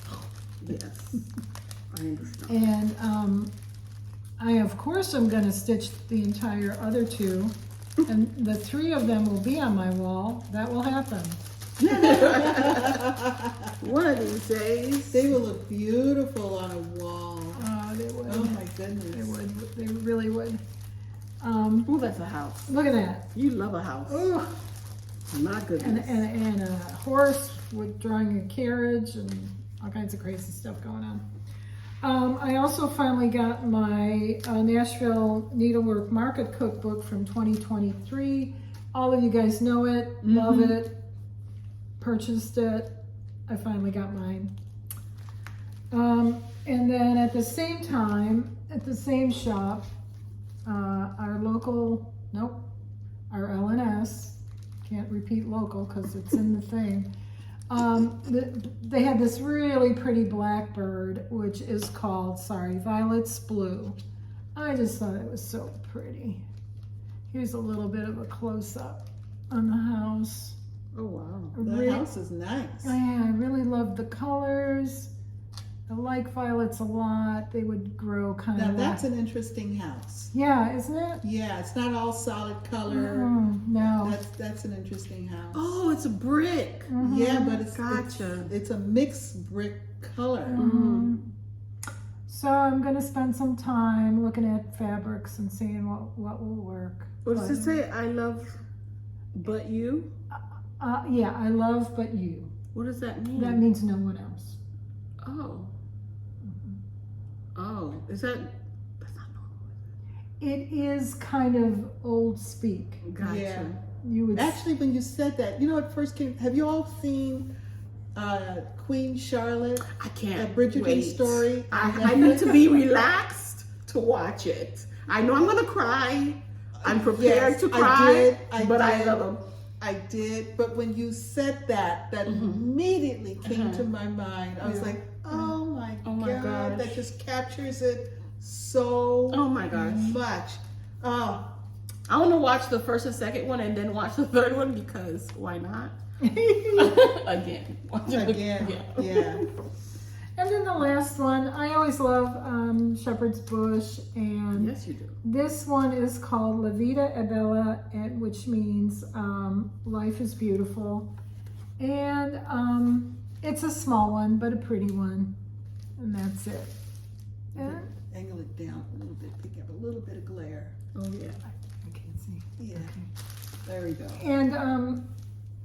Yes. I understand. And I of course am going to stitch the entire other two, and the 3 of them will be on my wall. That will happen. One of these days. They will look beautiful on a wall. They would. Oh my goodness. They would. They really would. Ooh, that's a house. Look at that. You love a house. Ooh. My goodness. And a horse with drawing a carriage and all kinds of crazy stuff going on. I also finally got my Nashville Needlework Market Cookbook from 2023. All of you guys know it, love it, purchased it. I finally got mine. And then at the same time, at the same shop, our LNS, can't repeat local because it's in the thing. They had this really pretty blackbird, which is called, Violet's Blue. I just thought it was so pretty. Here's a little bit of a close-up on the house. Oh, wow. The house is nice. Yeah, I really love the colors. I like violets a lot. They would grow kind of. Now that's an interesting house. Yeah, isn't it? Yeah, it's not all solid color. No. That's an interesting house. Oh, it's a brick. Yeah, but it's a mixed brick color. So I'm gonna spend some time looking at fabrics and seeing what will work. What does it say? I love, but you. Yeah, I love but you. What does that mean? That means no one else. Oh. Oh, that's not normal. It is kind of old speak. Gotcha. Yeah. You would Actually, when you said that, you know, it first came. Have you all seen Queen Charlotte? I can't. A Bridgerton story. I need to be relaxed to watch it. I know I'm gonna cry. I'm prepared to cry. I love them. I did, but when you said that immediately came to my mind. I was like, oh my God, that just captures it so much. Oh, I want to watch the first and second one and then watch the third one because why not? Again. Yeah. And then the last one, I always love Shepherd's Bush, and yes, you do. This one is called La Vida è Bella, which means life is beautiful. And it's a small one, but a pretty one. And that's it. Angle it down a little bit, pick up a little bit of glare. Oh, yeah. I can't see. Yeah. Okay. There we go. And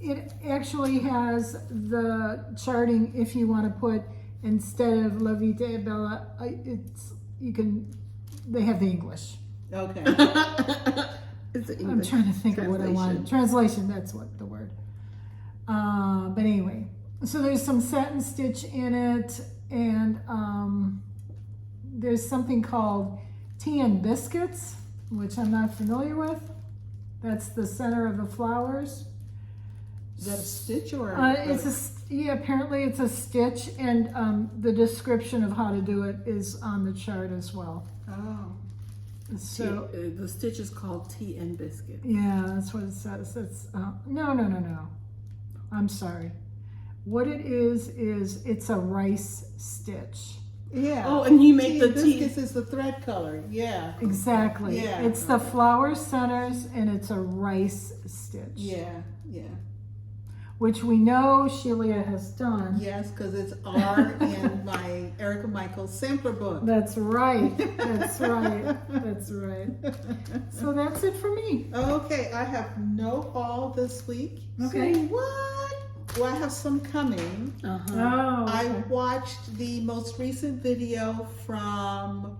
it actually has the charting if you want to put, instead of La Vida è Bella, they have the English. Okay. It's the English. I'm trying to think of what I want. Translation, that's what the word. But anyway, so there's some satin stitch in it, and there's something called Tea and Biscuits, which I'm not familiar with. That's the center of the flowers. Is that a stitch or? Apparently it's a stitch, and the description of how to do it is on the chart as well. Oh. So the stitch is called Tea and Biscuit. yeah, that's what it says. It's no. I'm sorry. What it is it's a rice stitch. Yeah. Oh, and you make the tea. Biscuits is the thread color. Yeah. Exactly. Yeah. It's the flower centers, and it's a rice stitch. Yeah. Which we know Shelia has done. Yes, because it's R in my Erica Michaels sampler book. That's right. That's right. So that's it for me. Okay, I have no haul this week. Okay. Say what? Well, I have some coming. Oh. Okay. I watched the most recent video from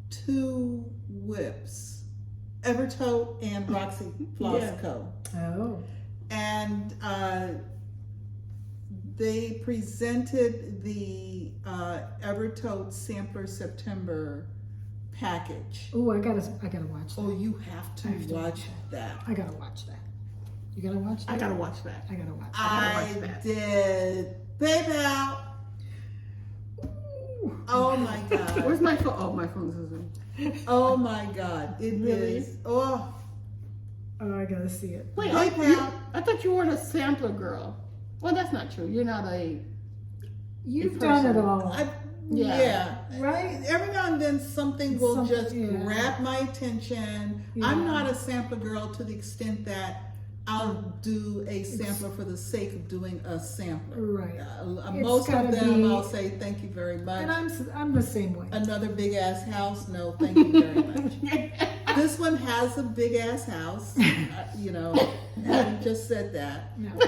Two Whips, Evertote and Roxy Flosstube. Oh. And they presented the Evertote Sampler September package. Oh, I gotta watch that. Oh, you have to watch that. I gotta watch that. You gotta watch that? I gotta watch that. I gotta watch that. I did PayPal. Oh my God. Where's my phone? Oh, my phone is Oh my God. It Really? is. Oh. Oh, I gotta see it. Wait, PayPal. I thought you weren't a sampler girl. Well, that's not true. You're not a. You've done it all. Yeah. Right? Every now and then something will Something, just yeah. grab my attention. Yeah. I'm not a sampler girl to the extent that I'll do a sampler for the sake of doing a sampler. Right. Most of them be- I'll say thank you very much. And I'm the same way. Another big ass house? No, thank you very much. This one has a big ass house. Having just said that. No.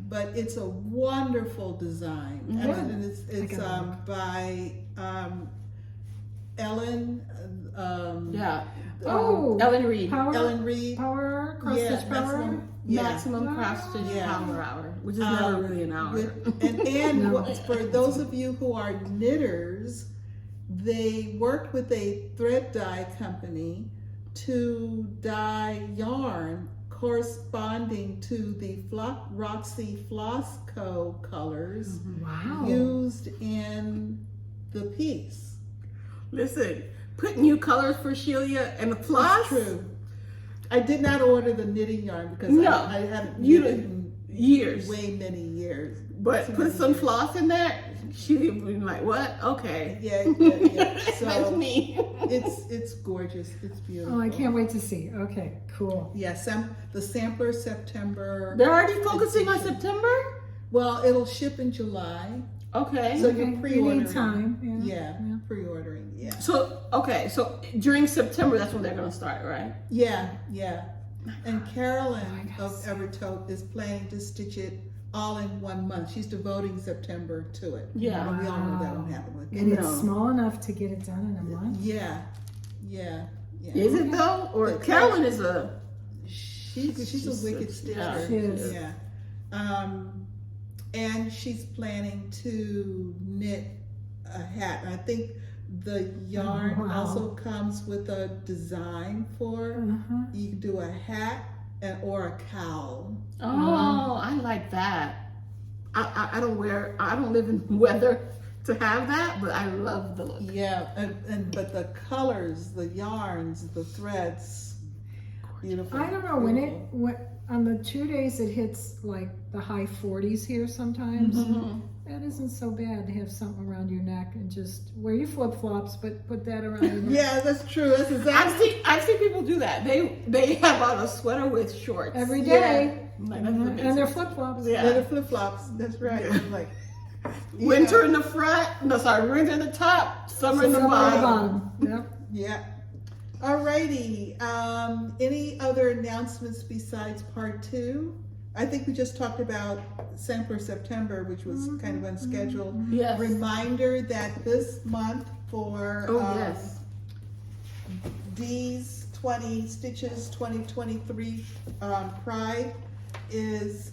but it's a wonderful design. And it's by Ellen. Ellen Reed. Ellen Reed. Power, cross stitch power. Maximum cross stitch power hour, which is never really an hour. And for those of you who are knitters, they worked with a thread dye company to dye yarn corresponding to the Roxy Flosco colors used in the piece. Listen, put new colors for Shelia and the floss. That's true. I did not order the knitting yarn because I haven't knitted in years, way many years. But put some floss in there. She'd be like, "What? Okay." Yeah. So that's me. it's gorgeous. It's beautiful. Oh, I can't wait to see. Okay, cool. Yeah, the sampler September. They're already focusing on September. Well, it'll ship in July. Okay. So you're pre-ordering. You need time. Yeah, pre-ordering. Yeah. So during September, that's when they're gonna start, right? Yeah. And Carolyn of Evertote is planning to stitch it all in 1 month. She's devoting September to it. Yeah. But we all know that won't happen with And it's small enough to get it done in a month? Yeah. Is it though? Or Carolyn is she's a wicked stitcher. Yeah, she is. Yeah. And she's planning to knit a hat. I think the yarn also comes with a design for you can do a hat or a cowl. Oh, I like that. I don't live in weather to have that, but I love the look. Yeah, but the colors, the yarns, the threads, beautiful. I don't know when on the 2 days it hits like the high 40s here sometimes. That isn't so bad to have something around your neck and just wear your flip-flops, but put that around your neck. Yeah, that's true. That's exactly. I've seen people do that. They have on a sweater with shorts Every day. Like, And their flip-flops. Yeah, the flip-flops. That's right. Like winter in the front. Winter in the top. Summer in the bottom. Yep. Yeah. Alrighty. Any other announcements besides part 2? I think we just talked about Sampler September, which was kind of unscheduled. Yes. Reminder that this month for D's 20 Stitches 2023 Pride is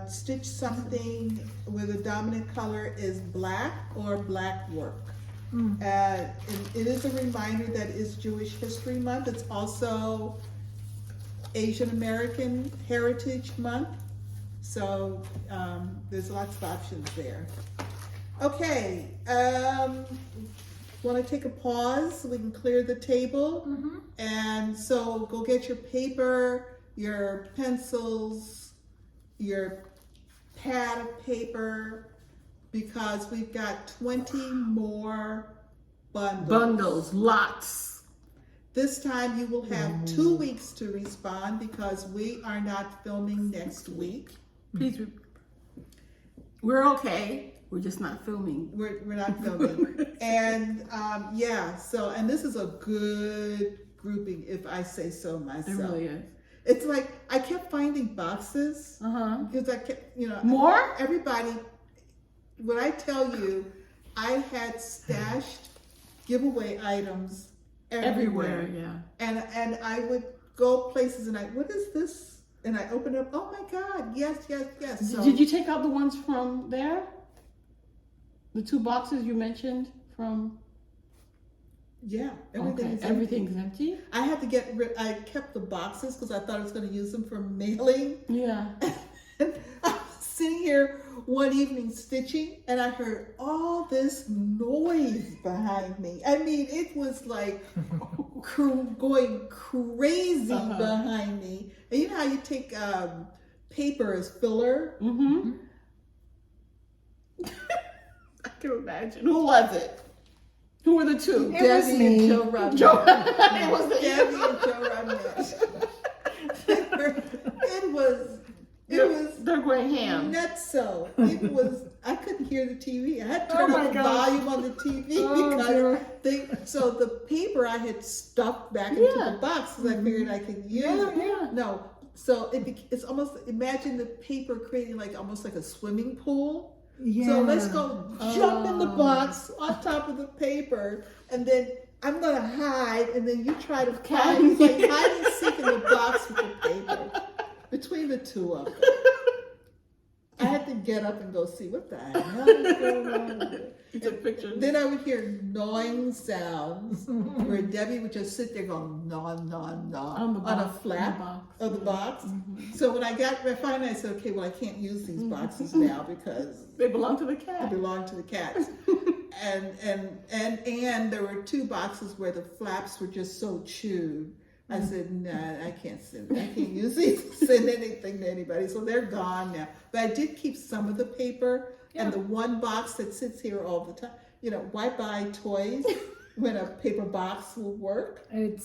stitch something where the dominant color is black or black work. It is a reminder that it's Jewish History Month. It's also Asian American Heritage Month. So there's lots of options there. Okay, want to take a pause so we can clear the table? And so go get your paper, your pencils, your pad of paper, because we've got 20 more bundles. Lots. This time you will have 2 weeks to respond because we are not filming next week. Please, we're okay. We're just not filming. We're not filming. And and this is a good grouping, if I say so myself. It really is. It's like I kept finding boxes because I kept, more. Everybody, when I tell you, I had stashed giveaway items everywhere. Yeah. And I would go places and what is this? And I opened up. Oh my God! Yes. So, did you take out the ones from there? The 2 boxes you mentioned from. Yeah, everything's empty. I had to get rid. I kept the boxes because I thought I was going to use them for mailing. Yeah. I was sitting here one evening stitching, and I heard all this noise behind me. I mean, it was like going crazy behind me. And you know how you take paper as filler? I can imagine. Who was it? Who were the 2? Debbie and Joe Robinette. It was Debbie and Joe Robinette. It was. They're going ham. Nutso. It was. I couldn't hear the TV. I had to turn up the volume on the TV because so the paper I had stuffed back into the box because I figured I could use it. Yeah. No, So it's almost, imagine the paper creating like almost like a swimming pool. Yeah. So let's go jump in the box on top of the paper, and then I'm gonna hide, and then you try to find, it's like hide and seek in the box with the paper between the two of them. I had to get up and go see what the hell is going on with it. You took pictures. Then I would hear gnawing sounds where Debbie would just sit there going gnaw, gnaw, gnaw on a flap of the box. So when I finally I said, okay, well I can't use these boxes now because they belong to the cat. They belong to the cats. and there were 2 boxes where the flaps were just so chewed. I said, nah, I can't use these to send anything to anybody. So they're gone now. But I did keep some of the paper and the one box that sits here all the time. You know, why buy toys when a paper box will work? And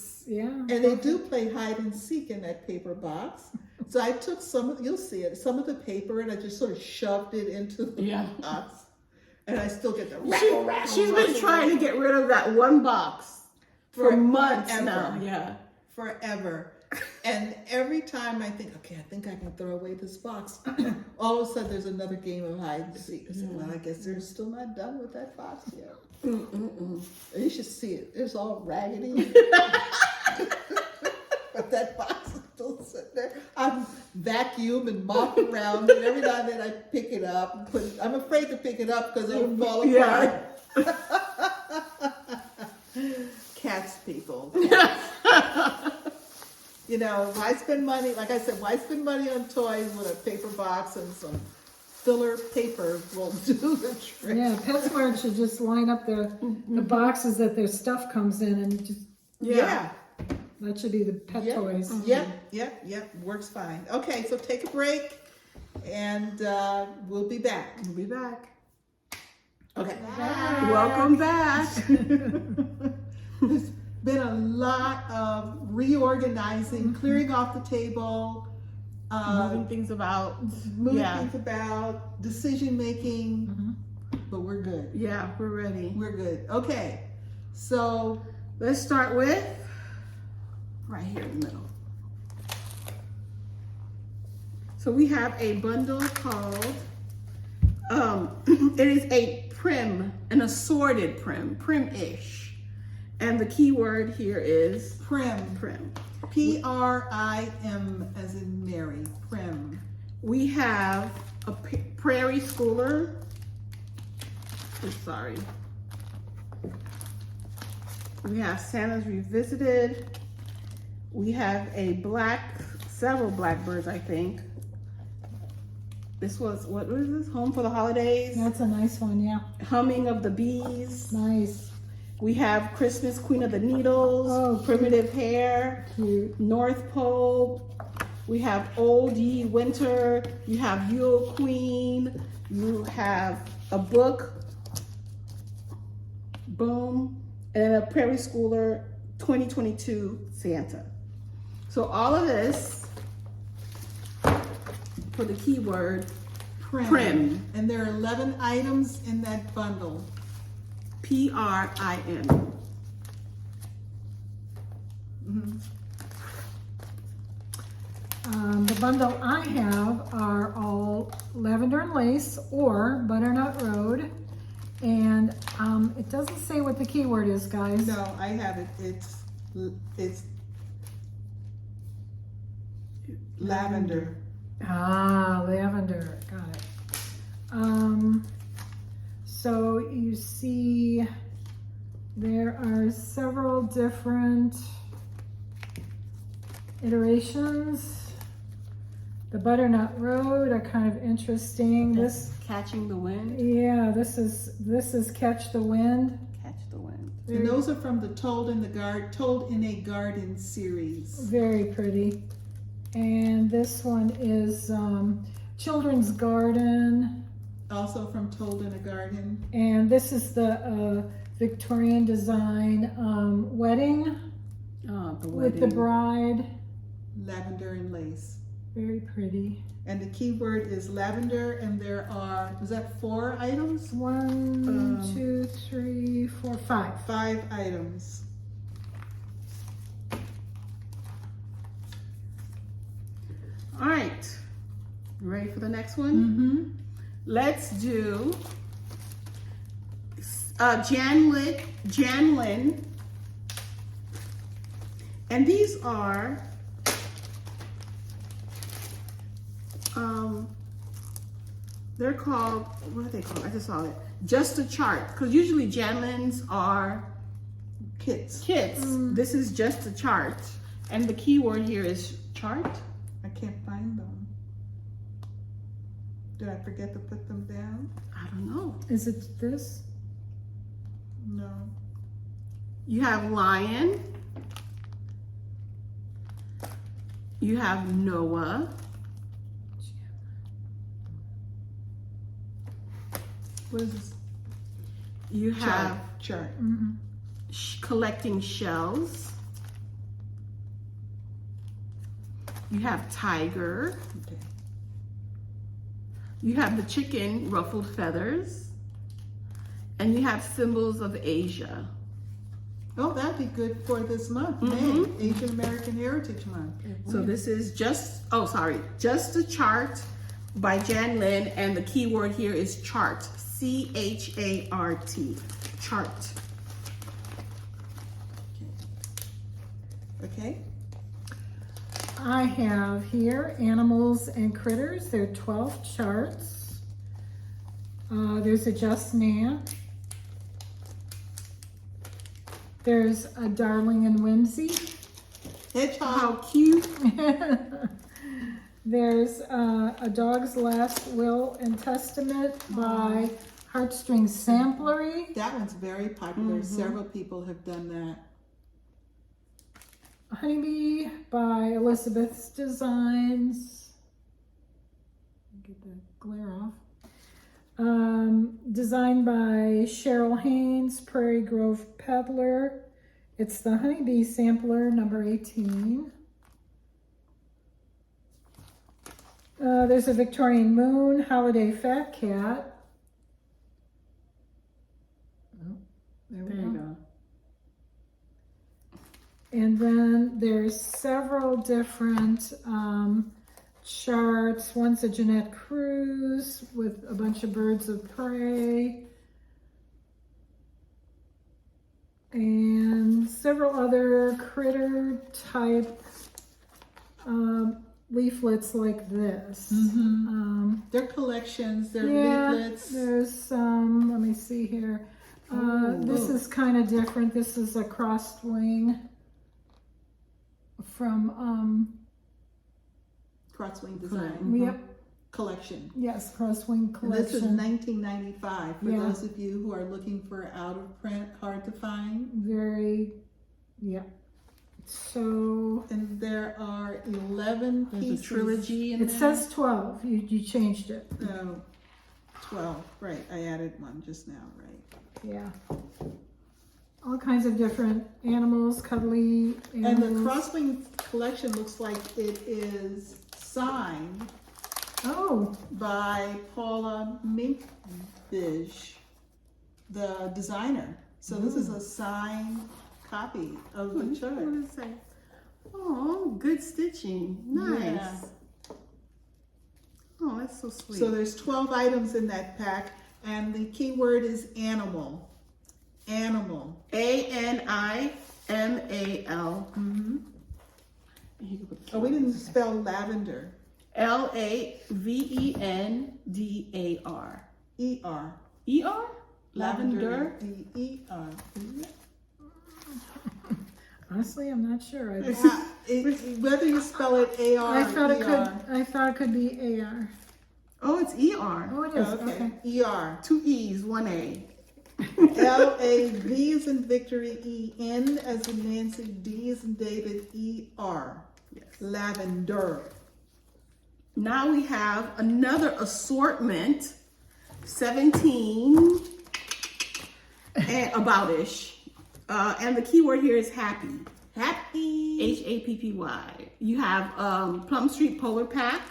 they do play hide and seek in that paper box. So I took you'll see it, some of the paper, and I just sort of shoved it into the box. And I still get the rattle. She's been trying to get rid of that one box for months now. Yeah. Forever. And every time I think, okay, I think I can throw away this box, all of a sudden there's another game of hide and seek. I said, well, I guess they're still not done with that box yet. You should see it. It's all raggedy. But that box is still sitting there. I vacuum and mop around, and every now and then I pick it up and I'm afraid to pick it up because it'll fall apart. Cats, people. You know, why spend money? Like I said, why spend money on toys when a paper box and some filler paper will do the trick? Yeah, PetSmart should just line up the boxes that their stuff comes in and just that should be the pet toys. Yep, works fine. Okay, so take a break, and we'll be back. We'll be back. Okay. Welcome back. There's been a lot of reorganizing, clearing off the table, moving things about, decision making, but we're good. Yeah, we're ready. We're good. Okay, so let's start with right here in the middle. So we have a bundle called, it is a prim, an assorted prim, prim-ish. And the key word here is prim. Prim. P-R-I-M as in Mary, prim. We have a prairie schooler. Sorry. We have Santa's Revisited. We have several blackbirds, I think. This was, what was this? Home for the Holidays? That's a nice one, yeah. Humming of the Bees. Nice. We have Christmas Queen of the Needles, Primitive Hair, cute. North Pole. We have Old Ye Winter. You have Yule Queen. You have a book, boom, and a Prairie Schooler 2022 Santa. So all of this for the keyword prim. And there are 11 items in that bundle. P-R-I-M. The bundle I have are all Lavender and Lace or Butternut Road. And it doesn't say what the keyword is, guys. No, I have it. It's lavender. Ah, lavender. Got it. So you see there are several different iterations. The Butternut Road are kind of interesting. This Catching the Wind. Yeah, this is Catch the Wind. Catch the Wind. And those are from the Told in a Garden series. Very pretty. And this one is Children's Garden. Also from Told in a Garden. And this is the Victorian design Wedding. Oh, the Wedding. With the bride. Lavender and Lace. Very pretty. And the keyword is lavender, and there are, is that 4 items? 1, 2, 3, 4, 5. 5 items. for the next one? Let's do Janlin. And these are they're called, what are they called? I just saw it. Just a chart. Because usually Janlins are Kits. This is just a chart. And the keyword here is chart. I can't find them. Did I forget to put them down? I don't know. Is it this? No. You have lion. You have Noah. What is this? You have Chart. collecting shells. You have tiger. Okay. You have the chicken, ruffled feathers. And you have symbols of Asia. Oh, that'd be good for this month, May, Asian American Heritage Month. So this is just a chart by Jan Lin, and the keyword here is chart, C-H-A-R-T, chart. Okay. I have here animals and critters. There are 12 charts. There's a Just Nan. There's a Darling and Whimsy. Hedgehog. How cute. There's A Dog's Last Will and Testament by Heartstrings Exemplary. That one's very popular. Several people have done that. Honeybee by Elizabeth's Designs. Get the glare off. Designed by Cheryl Haynes, Prairie Grove Peddler. It's the Honeybee Sampler, number 18. There's a Victorian Moon, Holiday Fat Cat. Oh, there we go. And then there's several different charts. One's a Jeanette Cruise with a bunch of birds of prey. And several other critter type leaflets like this. They're collections, they're leaflets. There's some, let me see here. This is kind of different. This is a crossed wing from Crosswing Design. Yep. Collection. Yes, crosswing And collection. this is 1995 for Yeah. those of you who are looking for out of print, hard to find. Very, yeah. So And there are 11 There's pieces. a trilogy in it there. says 12. You changed it. No, 12. Right, I added one just now, right? Yeah. All kinds of different animals, cuddly animals. And the Crosswing collection looks like it is signed by Paula Minkbish, the designer. So this is a signed copy of the chart. What does it say? Oh, good stitching. Nice. Yeah. Oh, that's so sweet. So there's 12 items in that pack, and the keyword is animal. Animal. A-N-I-M-A-L. Oh, we didn't spell lavender. L-A-V-E-N-D-A-R. E-R. E-R? Lavender? E-E-R. Honestly, I'm not sure. Whether you spell it A-R I thought or it E-R. could be A-R. Oh, it's E-R. Oh, it is. Oh, Okay. E-R. 2 E's, 1 A. L-A-V as in Victory, E-N as in Nancy, D as in David, E-R. Yes. Lavender. Now we have another assortment, 17, and about-ish. And the keyword here is happy. Happy. H-A-P-P-Y. You have Plum Street Polar Pack,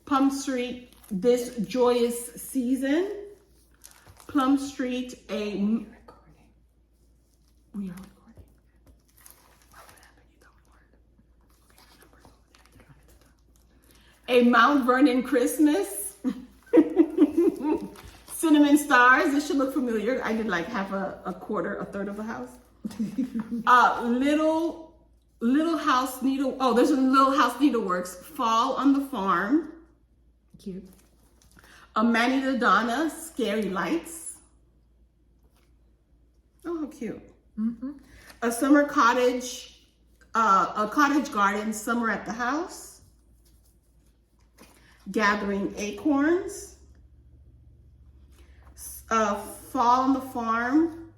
Plum Street This Joyous Season, Plum Street We are recording. What happened? You don't work. Okay, your number's over there. A Mount Vernon Christmas. Cinnamon stars. This should look familiar. I did like half a quarter, a third of a house. Little House Needle. Oh, there's a Little House Needleworks. Fall on the Farm. Cute. A Manny the Donna. Scary Lights. Oh, how cute. Mm-hmm. A Summer Cottage. A Cottage Garden. Summer at the House. Gathering Acorns. Fall on the Farm.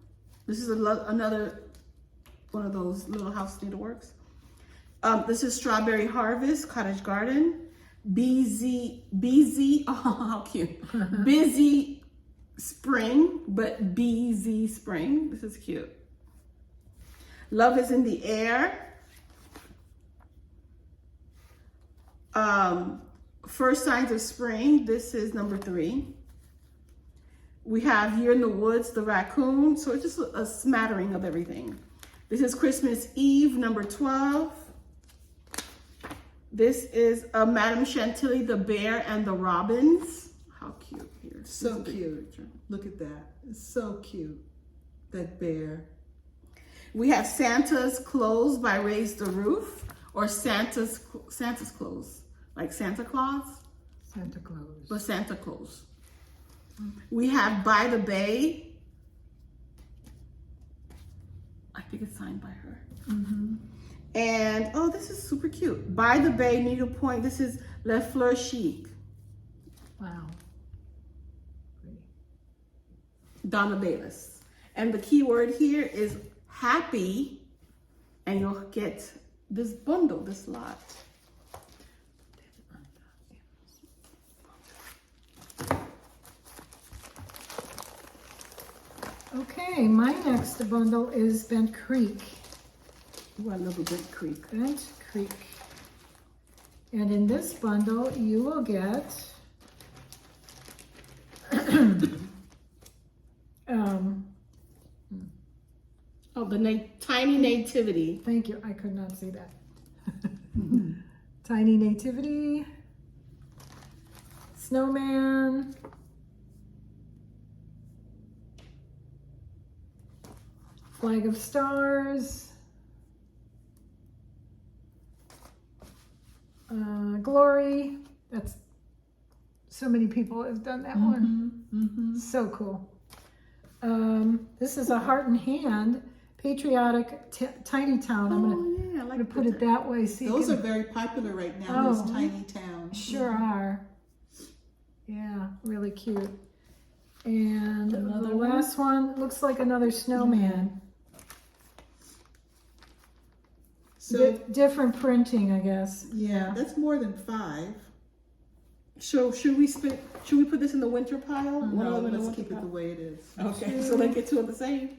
This is another one of those Little House Needleworks. This is Strawberry Harvest, Cottage Garden. Busy, oh, how cute. Busy Spring, but Busy Spring. This is cute. Love is in the Air. First Signs of Spring. This is number 3. We have Year in the Woods, the Raccoon. So it's just a smattering of everything. This is Christmas Eve, number 12. This is Madame Chantilly, the Bear and the Robins. How cute here. So cute. Look at that. It's so cute. That bear. We have Santa's Clothes by Raise the Roof, or Santa's Clothes, like Santa Claus. Santa Claus. But Santa Claus. We have By the Bay. I think it's signed by her. Mm-hmm. And, oh, this is super cute. By the Bay, Needlepoint. This is Le Fleur Chic. Wow. Pretty. Donna Bayless. And the key word here is happy. And you'll get this bundle, this lot. Okay, my next bundle is Bent Creek. Oh, I love a Bent Creek. Bent Creek. And in this bundle, you will get oh, the Tiny Nativity. Thank you. I could not see that. Tiny Nativity. Snowman. Flag of Stars. Glory. That's so many people have done that one. Mm-hmm. So cool. This is a Heart and Hand Patriotic Tiny Town. I'm gonna put it that way. So those are very popular right now. Those tiny towns. Sure are. Yeah, really cute. And the last one looks like another snowman. So different printing, I guess. Yeah, that's more than 5. So should we put this in the winter pile? No, let's keep it the way it is. Okay, so let's get 2 of the same.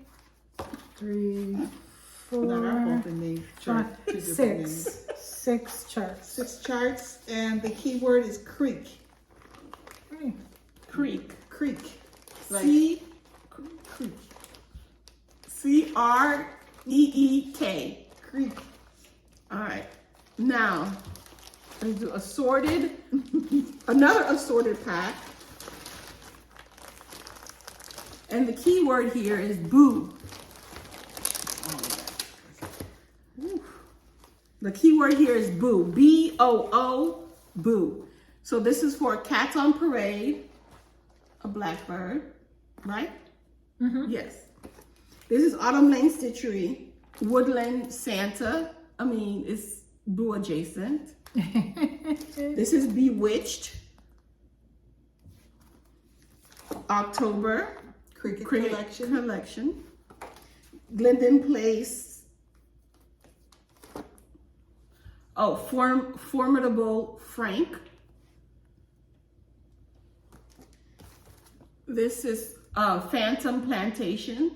3, 4, Not our fault in the chart. 6. 6 charts. 6 charts, and the key word is creek. Creek. Creek. Creek. C-R-E-E-K. Creek. All right. Now, let's do another assorted pack. And the key word here is boo. The key word here is boo. B-O-O, boo. So this is for Cats on Parade, a blackbird, right? Mm-hmm. Yes. This is Autumn Lane Stitchery, Woodland Santa. I mean, it's boo adjacent. This is Bewitched, October, Cricket Collection. Glendon Place. Oh, Formidable Frank. This is Phantom Plantation.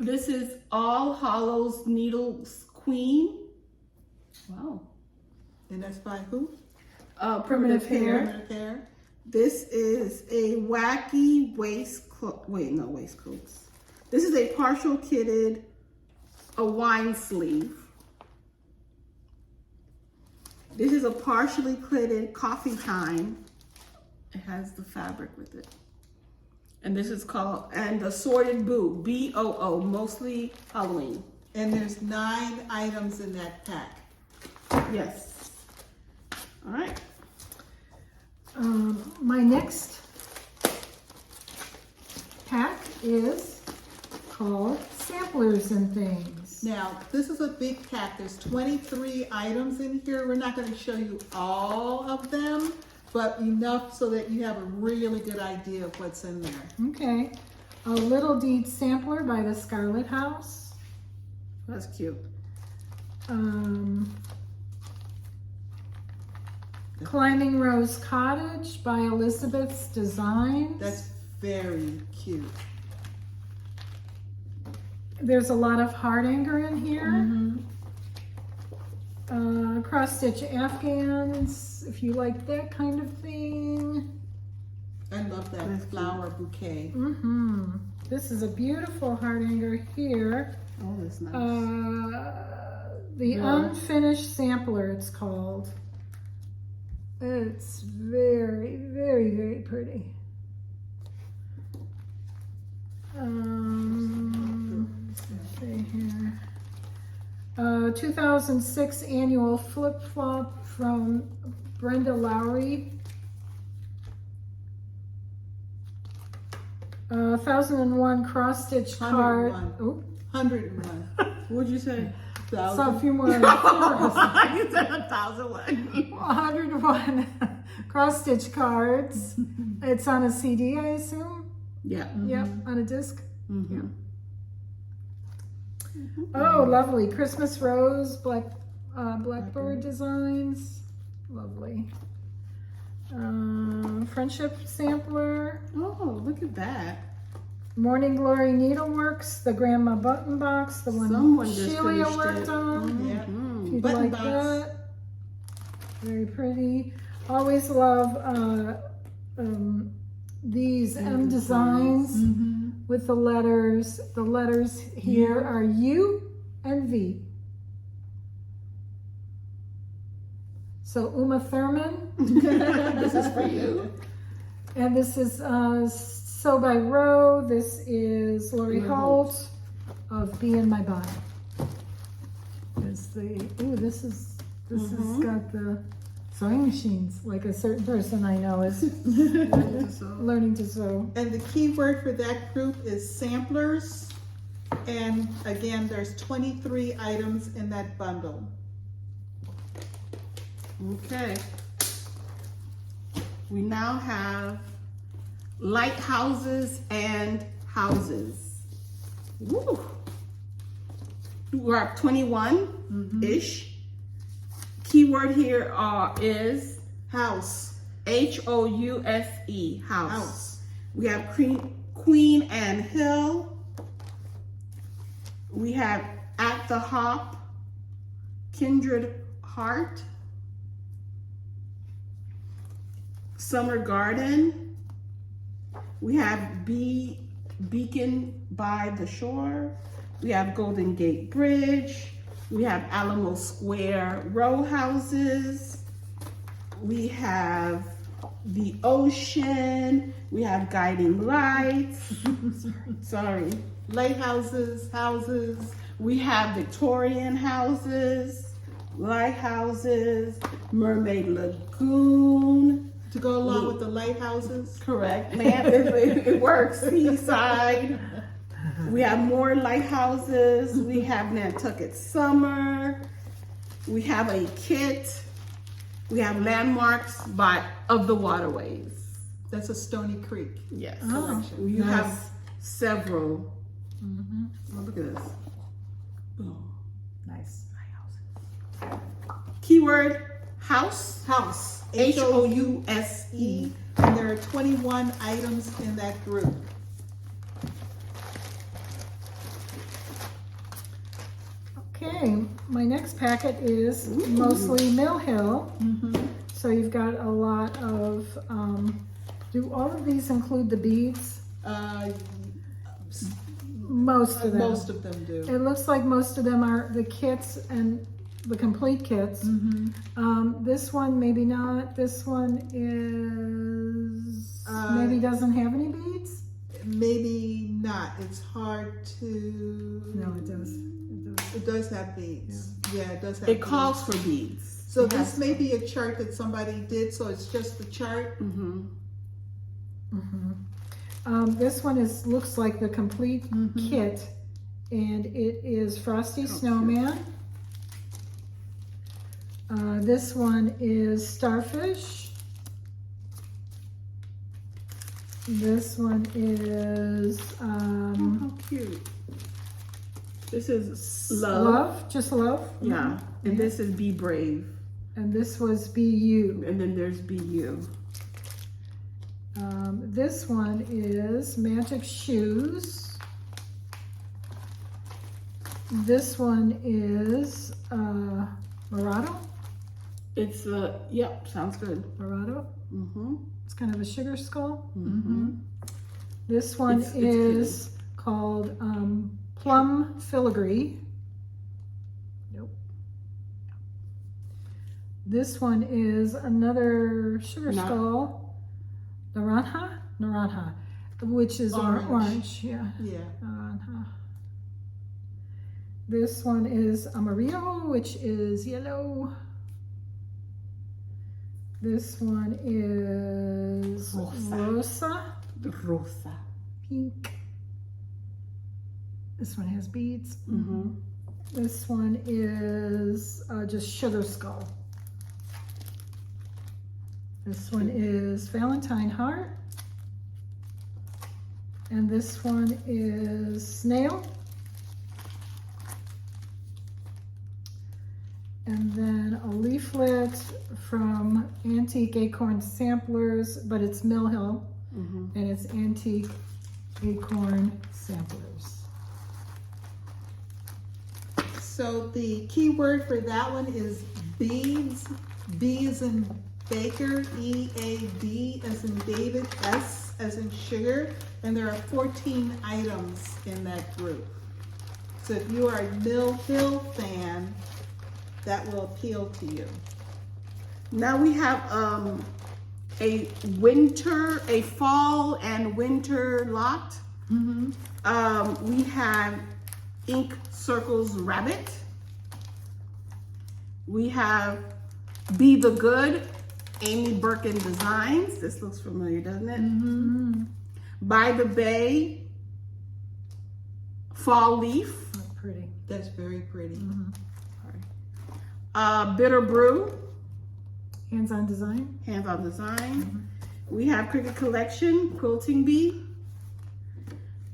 This is All Hallows Needles Queen. Wow. And that's by who? Primitive Hair. Primitive Hair. This is a wacky waistcoat. Wait, no waistcoats. This is a partial kitted, a wine sleeve. This is a partially knitted coffee time. It has the fabric with it. And this is called, and the Sorted Boo, B-O-O, mostly Halloween. And there's 9 items in that pack. Yes. All right. My next pack is called Samplers and Things. Now, this is a big pack. There's 23 items in here. We're not going to show you all of them, but enough so that you have a really good idea of what's in there. Okay. A Little Deed Sampler by the Scarlet House. That's cute. Climbing Rose Cottage by Elizabeth's Designs. That's very cute. There's a lot of heart anchor in here. Cross stitch Afghans, if you like that kind of thing. I love that flower bouquet. This is a beautiful heart anchor here. Oh, that's nice. The Unfinished Sampler, it's called. It's very, very, very pretty. Let's see here. 2006 annual flip flop from Brenda Lowry. 1001 cross stitch card. 101. What'd you say? Saw a few more. You said 1,001. 101 cross stitch cards. It's on a CD, I assume. Yeah. Yep, on a disc. Yeah. Oh, lovely. Christmas Rose, Blackbird Designs. Lovely. Friendship Sampler. Oh, look at that. Morning Glory Needleworks, the Grandma Button Box, the one Someone just Shelia finished worked it. on. If you'd Button like box. that. Very pretty. Always love these M designs with the letters. The letters here are U and V. So Uma Thurman. This is for you. And this is Sew by Row. This is Lori Holt of Be in My Body. This has got the sewing machines, like a certain person I know is learning to sew. And the key word for that group is samplers. And again, there's 23 items in that bundle. Okay. We now have lighthouses and houses. Woo. We're up 21-ish. Keyword here is House. House. House. We have Queen Anne Hill. We have At the Hop, Kindred Heart, Summer Garden. We have Beacon by the Shore. We have Golden Gate Bridge. We have Alamo Square row houses. We have the ocean. We have guiding lights. Sorry. Lighthouses, houses. We have Victorian houses, lighthouses, Mermaid Lagoon. To go along with the lighthouses. Correct, man, it works. Seaside. We have more lighthouses. We have Nantucket Summer. We have a kit. We have landmarks of the waterways. That's a Stony Creek. Yes. Oh, You nice. have several. Oh, look at this. Oh. Nice. Keyword house. House. House. And there are 21 items in that group. Okay, my next packet is mostly Mill Hill. So you've got a lot of, do all of these include the beads? Most of them. Most of them do. It looks like most of them are the kits, and the complete kits. This one, maybe not. This one is, maybe doesn't have any beads? Maybe not. It's hard to... No, it does. It does have beads. Yeah, it does have It beads. calls for beads. So this may be a chart that somebody did, so it's just the chart. This one looks like the complete kit, and it is Frosty Snowman. This one is Starfish. This one is How cute. This is Love, just Love. Yeah, and this is Be Brave. And this was Be You. And then there's Be You. This one is Magic Shoes. This one is Murado. It's yep, sounds good. Murado. It's kind of a sugar skull. Mm-hmm. This one is called Plum Filigree. Nope. This one is another sugar skull. Naranja, which is orange. Yeah. Naranja. This one is Amarillo, which is yellow. This one is Rosa. Pink. This one has beads. This one is just sugar skull. This one is Valentine Heart. And this one is Snail. And then a leaflet from Antique Acorn Samplers, but it's Mill Hill, and it's Antique Acorn Samplers. So the key word for that one is beads. B as in Baker, E-A-D as in David, S as in sugar, and there are 14 items in that group. So if you are a Mill Hill fan, that will appeal to you. Now we have a fall and winter lot. We have Ink Circles Rabbit. We have Be the Good, Amy Birkin Designs. This looks familiar, doesn't it? By the Bay, Fall Leaf. Oh, pretty. That's very pretty. Bitter Brew. Hands-on design. Hands-on design. We have Cricket Collection, Quilting Bee.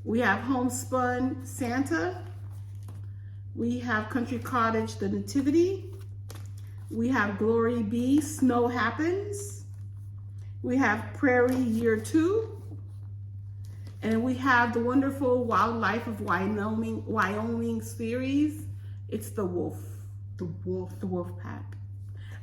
We have Homespun Santa. We have Country Cottage, The Nativity. We have Glory Bee, Snow Happens. We have Prairie Year 2. And we have the wonderful Wildlife of Wyoming series. It's the wolf. The wolf pack.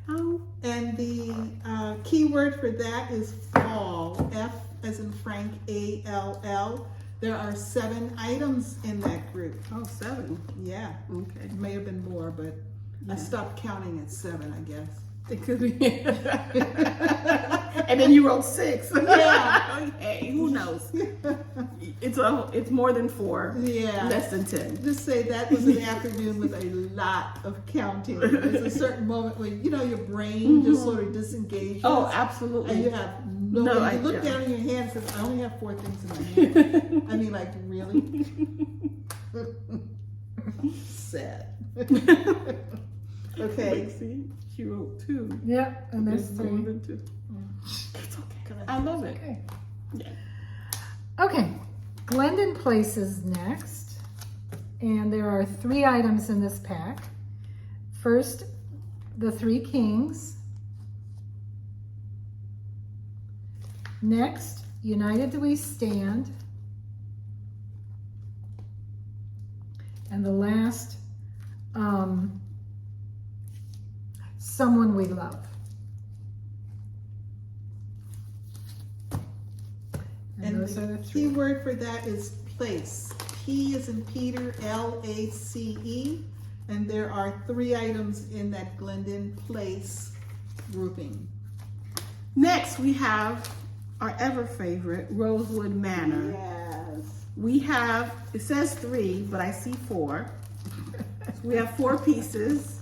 Oh. And the key word for that is fall, F as in Frank, A-L-L. There are 7 items in that group. Oh, 7. Yeah. Okay. It may have been more, but I stopped counting at 7, I guess. It could be. And then you wrote 6. Yeah. Okay, who knows? It's more than 4. Yeah. Less than 10. Just say that was an afternoon with a lot of counting. There's a certain moment where, your brain just sort of disengages. Oh, absolutely. And you have you look down in your hand and says, I only have 4 things in my hand. I mean, like, really? Sad. Okay. See, she wrote 2. Yeah, and there's It's more 3. than 2. It's okay. I love it. Okay. Yeah. Okay, Glendon Place is next, and there are 3 items in this pack. First, the 3 Kings. Next, United We Stand. And the last, Someone We Love. And those are the the 3. key word for that is place. P as in Peter, L-A-C-E. And there are 3 items in that Glendon Place grouping. Next, we have our ever favorite, Rosewood Manor. Yes. We have, it says 3, but I see 4. We have 4 pieces.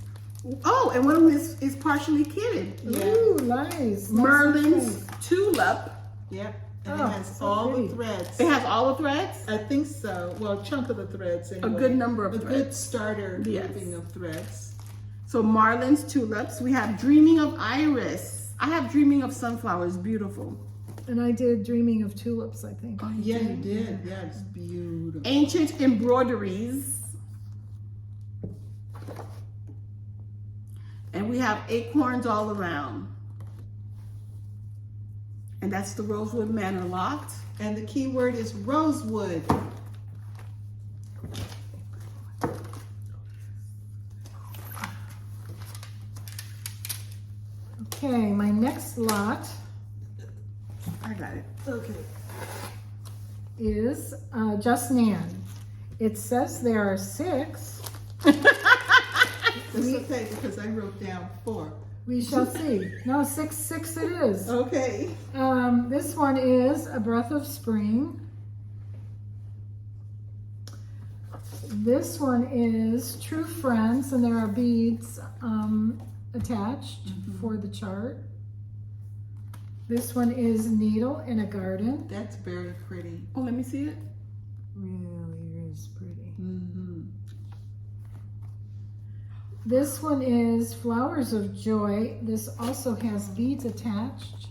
Oh, and one of them is partially kitted. Yeah. Ooh, nice. Merlin's Tulip. Yep. And Oh, it has so all pretty. the threads. It has all the threads? I think so. Well, a chunk of the threads anyway. A good number of A good threads. starter Yes. grouping of threads. So Marlin's Tulips. We have Dreaming of Iris. I have Dreaming of Sunflowers. Beautiful. And I did Dreaming of Tulips, I think. Yeah, you did. Yeah, it's beautiful. Ancient Embroideries. And we have Acorns All Around. And that's the Rosewood Manor locked. And the key word is rosewood. Okay, my next lot I got it. Okay. is Just Nan. It says there are 6. That's okay because I wrote down 4. We shall see. No, 6 it is. Okay. This one is A Breath of Spring. This one is True Friends, and there are beads attached for the chart. This one is Needle in a Garden. That's very pretty. Oh, let me see it. Really is pretty. Mm-hmm. This one is Flowers of Joy. This also has beads attached.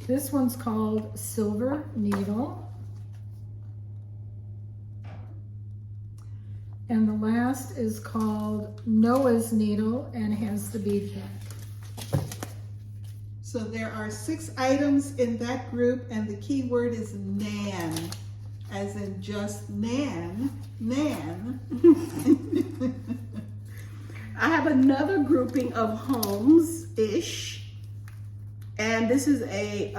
This one's called Silver Needle. And the last is called Noah's Needle and has the bead cap. So there are 6 items in that group, and the key word is Nan, as in just Nan. Nan. I have another grouping of homes-ish. And this is a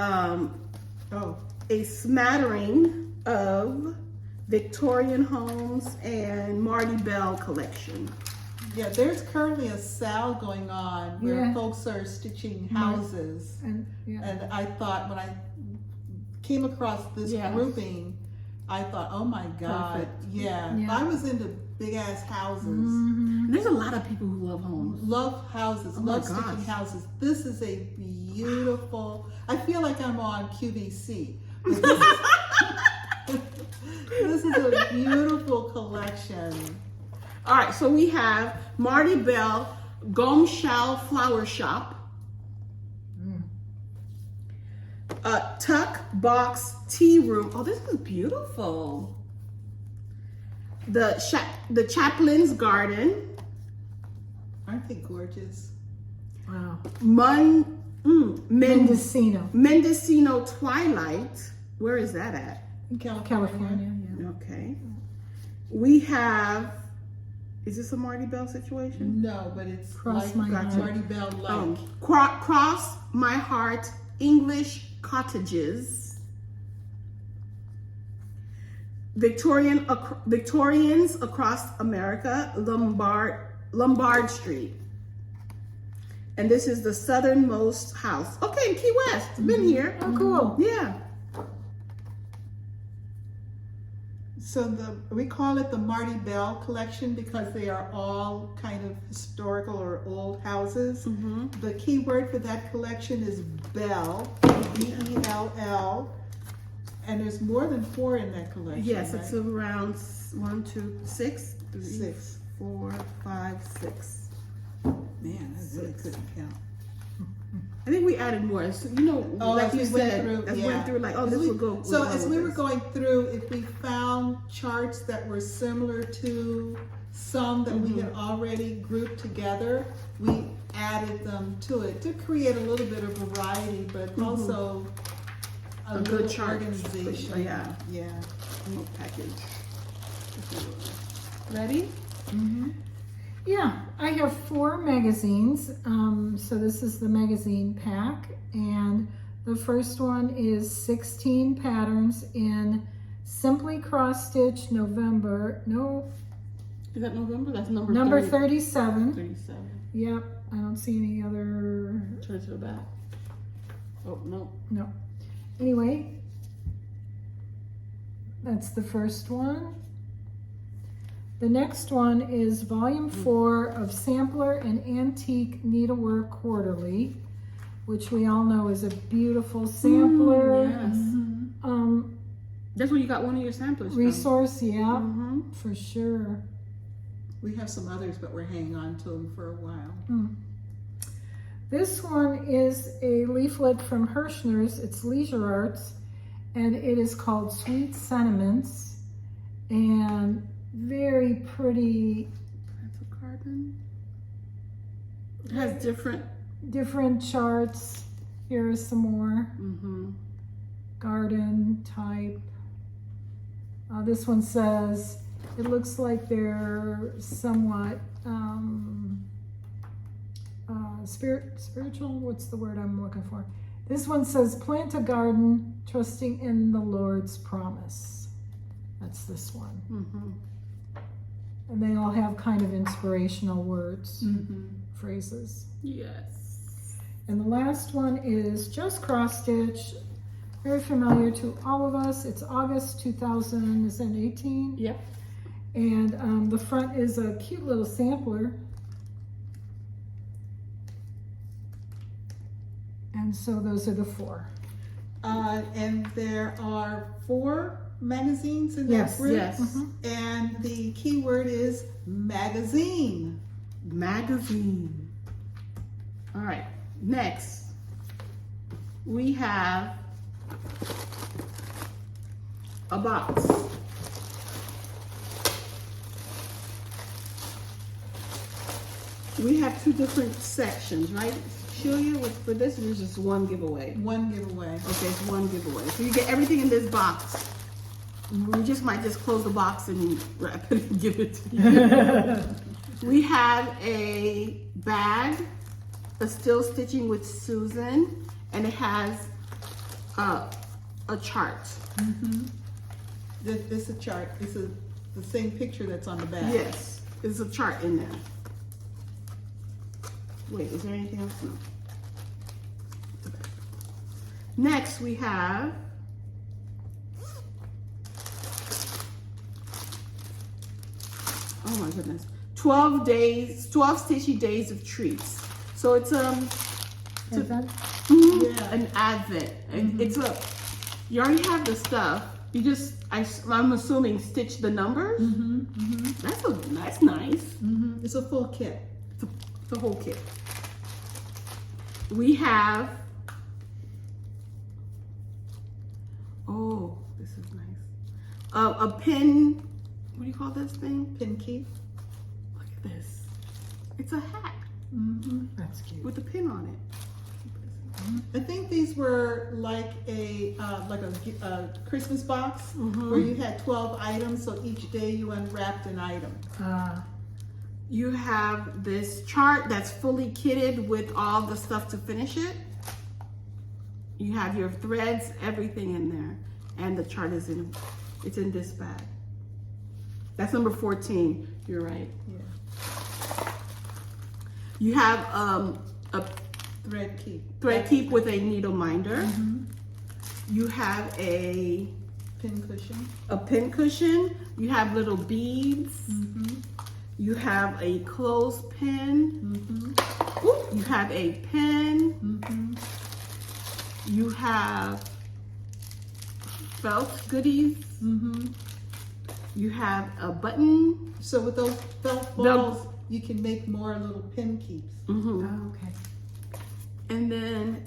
smattering of Victorian homes and Marty Bell collection. Yeah, there's currently a sale going on where Yeah. folks are stitching houses. And yeah. And I thought when I came across this Yeah. grouping, I thought, oh my God, Perfect. yeah. Yeah. I was into big ass houses. Mhm. There's a lot of people who love homes. Love houses, Oh my love stitching gosh. houses. This is a beautiful, I feel like I'm on QVC. This is a beautiful collection. All right, so we have Marty Bell Gomshal Flower Shop. Tuck Box Tea Room. Oh, this is beautiful. The Chaplain's Garden. Aren't they gorgeous? Wow. Mendocino Mendocino. Twilight. Where is that at? In California. California, yeah. Okay. We have, is this a Marty Bell situation? No, but it's Cross like My Heart. Marty Bell like. Cross My Heart English Cottages. Victorians Across America, Lombard Street. And this is the southernmost house. Okay, in Key West. Been here. Oh, cool. Yeah. So we call it the Marty Bell collection because they are all kind of historical or old houses. Mm-hmm. The key word for that collection is Bell, B-E-L-L, and there's more than 4 in that collection. Yes, right? it's around 1, 2, 6, 3, 6. 4, 5, 6. Man, I really couldn't count. I think we added more. So, you know, like you said, as we went through, like, oh, As this we- will go. So will go as with we were this. going through, if we found charts that were similar to some that we had already grouped together, we added them to it to create a little bit of variety, but also a good little chart. organization. Yeah. Yeah. Little package. Ready? Yeah, I have 4 magazines. So this is the magazine pack, and the first one is 16 patterns in Simply Cross Stitch Is that November? That's number 37. 37. Yep. I don't see any other. Turn to the back. Oh, no. No. Anyway, that's the first one. The next one is volume 4 of Sampler and Antique Needlework Quarterly, which we all know is a beautiful sampler. Yes. That's where you got one of your samplers resource, yeah, for sure. We have some others, but we're hanging on to them for a while. This one is a leaflet from Hirschner's. It's Leisure Arts, and it is called Sweet Sentiments, and very pretty. That's a garden. It has different charts. Here is some more garden type. This one says it looks like they're somewhat spiritual. What's the word I'm looking for? This one says plant a garden, trusting in the Lord's promise. That's this one. And they all have kind of inspirational words, phrases. Yes. And the last one is just cross stitch. Very familiar to all of us. It's August 2018. Yep. And the front is a cute little sampler. And so those are the 4. And there are 4 magazines in that group. Yes. And the key word is magazine. Magazine. All right. Next, we have a box. We have 2 different sections, right? Shelia, for this, there's just one giveaway. One giveaway. Okay, it's one giveaway. So you get everything in this box. We might just close the box and wrap it and give it to you. We have a bag, a still stitching with Susan, and it has a chart. This is a chart. This is the same picture that's on the back. Yes, there's a chart in there. Wait, is there anything else? No. Next, we have oh my goodness, 12 stitchy days of treats. So it's an advent. It's you already have the stuff. You just I'm assuming stitch the numbers. That's nice. It's a full kit. The whole kit. We have, oh, this is nice. A pin, what do you call this thing? Pin key. Look at this. It's a hat. That's cute. With a pin on it. I think these were like a Christmas box where you had 12 items, so each day you unwrapped an item. You have this chart that's fully kitted with all the stuff to finish it. You have your threads, everything in there. And the chart is in this bag. That's number 14, you're right. Yeah. You have a thread keep with a needle minder. You have a pin cushion. You have little beads. You have a clothespin. You have a pen. You have felt goodies. You have a button. So with those felt balls, you can make more little pin keeps. Oh, okay. And then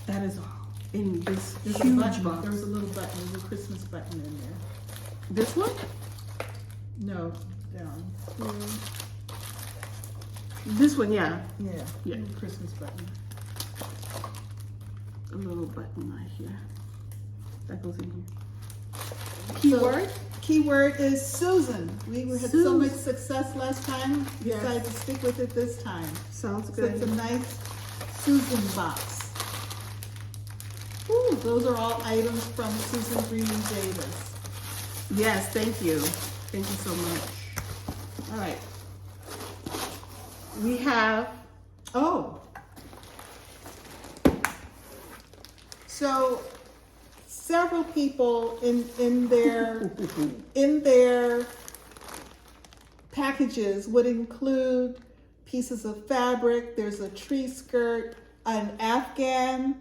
that is all in this There's huge a button. box. There's a little button, there's a Christmas button in there. This one? No, down. This one, yeah. Yeah. Christmas button. A little button right here. That goes in here. Keyword? Keyword is Susan. We had so much success last time. We Yes. decided to stick with it this time. Sounds So good. it's a nice Susan box. Ooh, those are all items from Susan Green Davis. Yes, thank you. Thank you so much. All right. We have. Oh. So several people in their packages would include pieces of fabric. There's a tree skirt, an Afghan,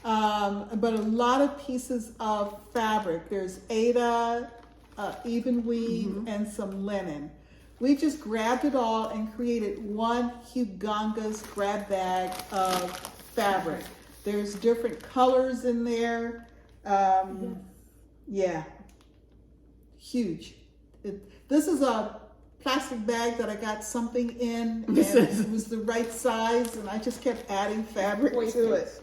but a lot of pieces of fabric. There's Aida, even weave, and some linen. We just grabbed it all and created one humongous grab bag of fabric. There's different colors in there. Yeah, huge. This is a plastic bag that I got something in, and it was the right size, and I just kept adding fabric to it.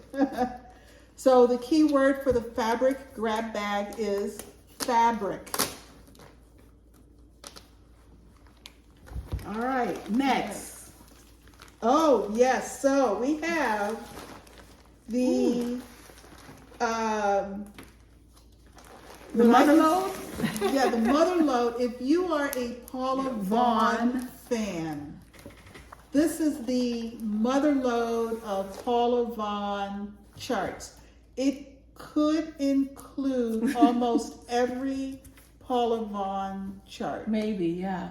So the key word for the fabric grab bag is fabric. All right, next. Oh, yes. So we have the mother load? Yeah, the mother load. If you are a Paula Vaughn fan, this is the mother load of Paula Vaughn charts. It could include almost every Paula Vaughn chart. Maybe, yeah.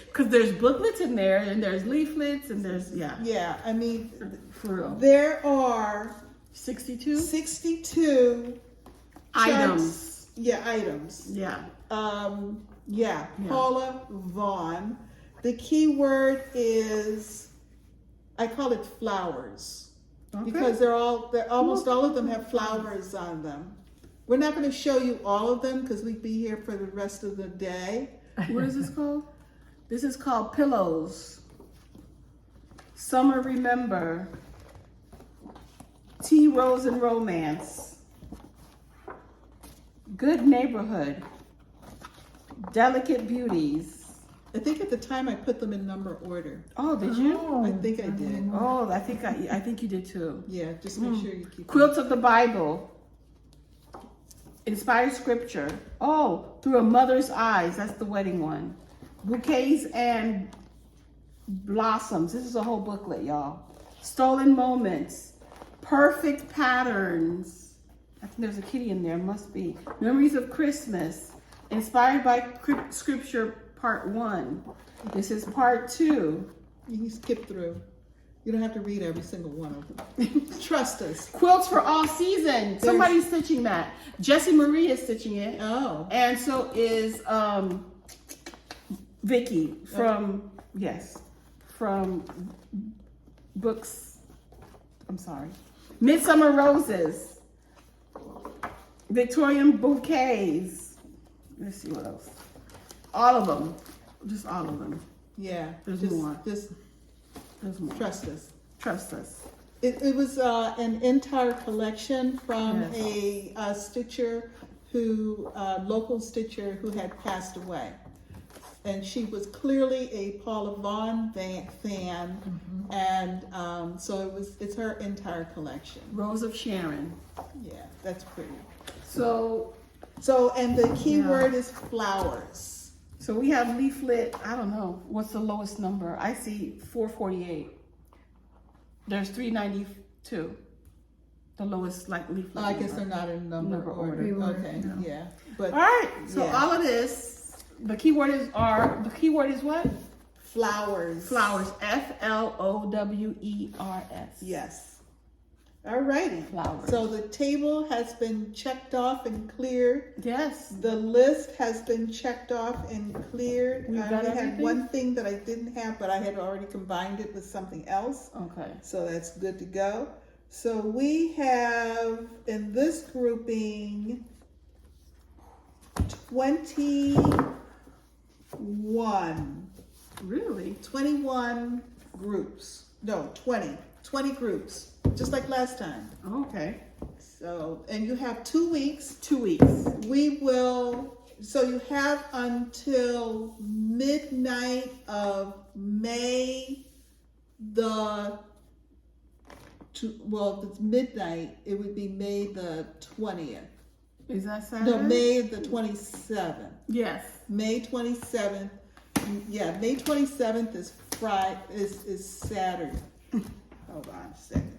Because there's booklets in there, and there's leaflets, and there's, yeah. Yeah, I mean, for real. there are 62 items. Yeah, items. Yeah. Yeah, Paula Vaughn. The key word is, I call it flowers. Okay. Because almost all of them have flowers on them. We're not going to show you all of them because we'd be here for the rest of the day. What is this called? This is called Pillows. Summer Remember. Tea, Rose, and Romance. Good Neighborhood. Delicate Beauties. I think at the time I put them in number order. Oh, did you? I think I did. Oh, I think you did too. Yeah, just make sure you keep Quilt of the Bible. Inspired Scripture. Oh, Through a Mother's Eyes. That's the wedding one. Bouquets and Blossoms. This is a whole booklet, y'all. Stolen Moments. Perfect Patterns. I think there's a kitty in there. Must be. Memories of Christmas. Inspired by Scripture Part 1. This is Part 2. You can skip through. You don't have to read every single one of them. Trust us. Quilts for All Season. Somebody's stitching that. Jessie Marie is stitching it. Oh. And so is Vicky from, from books. I'm sorry. Midsummer Roses. Victorian Bouquets. Let's see what else. All of them. Just all of them. Yeah. There's more. There's more. Trust us. Trust us. It was an entire collection from a stitcher local stitcher who had passed away. And she was clearly a Paula Vaughn fan, and so it's her entire collection. Rose of Sharon. Yeah, that's pretty. So and the key word is flowers. So we have leaflet, I don't know, what's the lowest number? I see 448. There's 392. The lowest leaflet. I guess they're not in number order. Okay, yeah. But all right, so all of this, the keyword is what? Flowers. Flowers. Flowers. Yes. All righty. Flowers. So the table has been checked off and cleared. Yes. The list has been checked off and cleared. We've got had everything? one thing that I didn't have, but I had already combined it with something else. Okay. So that's good to go. So we have in this grouping 21. Really? 21 groups. No, 20. 20 groups. Just like last time. Okay. So, and you have 2 weeks. 2 weeks. So you have until midnight of May if it's midnight, it would be May the 20th. Is that Saturday? No, May the 27th. Yes. May 27th. Yeah, May 27th is is Saturday. Hold on a second.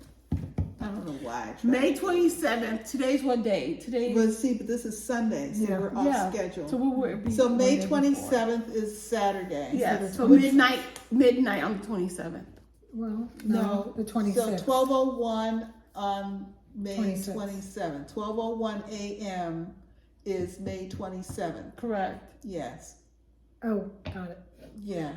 I don't know why. May 27th. Today's what day? Well, see, but this is Sunday, so we're off schedule. So May 27th is Saturday. Yes. So midnight on the 27th. Well, no, the 26th. So 12:01 on May 26th. 27th. 12:01 a.m. is May 27th. Correct. Yes. Oh, got it. Yeah.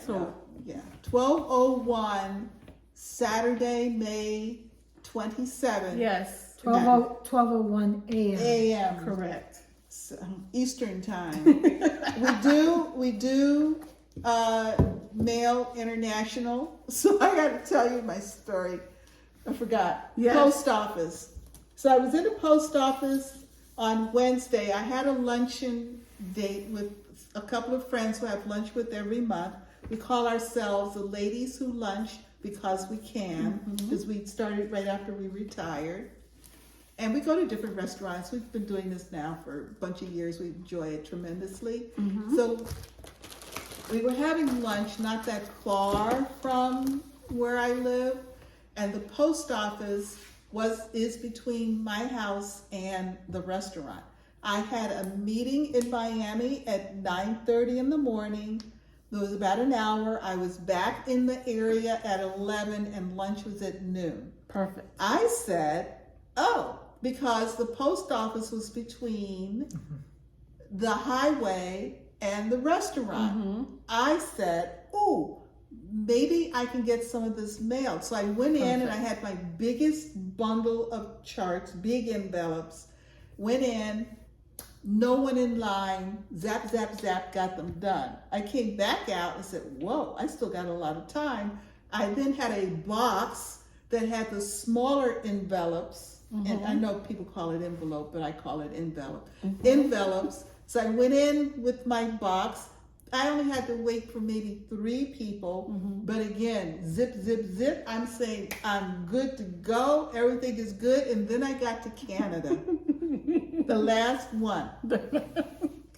So yeah, 12:01 Saturday, May 27th. yes. 12:01 a.m. a.m. Correct. Eastern time. we do mail international. So I got to tell you my story. I forgot. Yes. Post office. So I was in the post office on Wednesday. I had a luncheon date with a couple of friends who I have lunch with every month. We call ourselves the ladies who lunch because we can, because we started right after we retired. And we go to different restaurants. We've been doing this now for a bunch of years. We enjoy it tremendously. So we were having lunch not that far from where I live, and the post office is between my house and the restaurant. I had a meeting in Miami at 9:30 in the morning. It was about an hour. I was back in the area at 11 and lunch was at noon. Perfect. I said, oh, because the post office was between the highway and the restaurant. I said, oh, maybe I can get some of this mail. So I went in and I had my biggest bundle of charts, big envelopes, went in, no one in line, zap, zap, zap, got them done. I came back out and said, whoa, I still got a lot of time. I then had a box that had the smaller envelopes, and I know people call it envelope, but I call it envelope. Envelopes. So I went in with my box. I only had to wait for maybe 3 people, but again, zip, zip, zip. I'm saying I'm good to go. Everything is good. And then I got to Canada, the last one.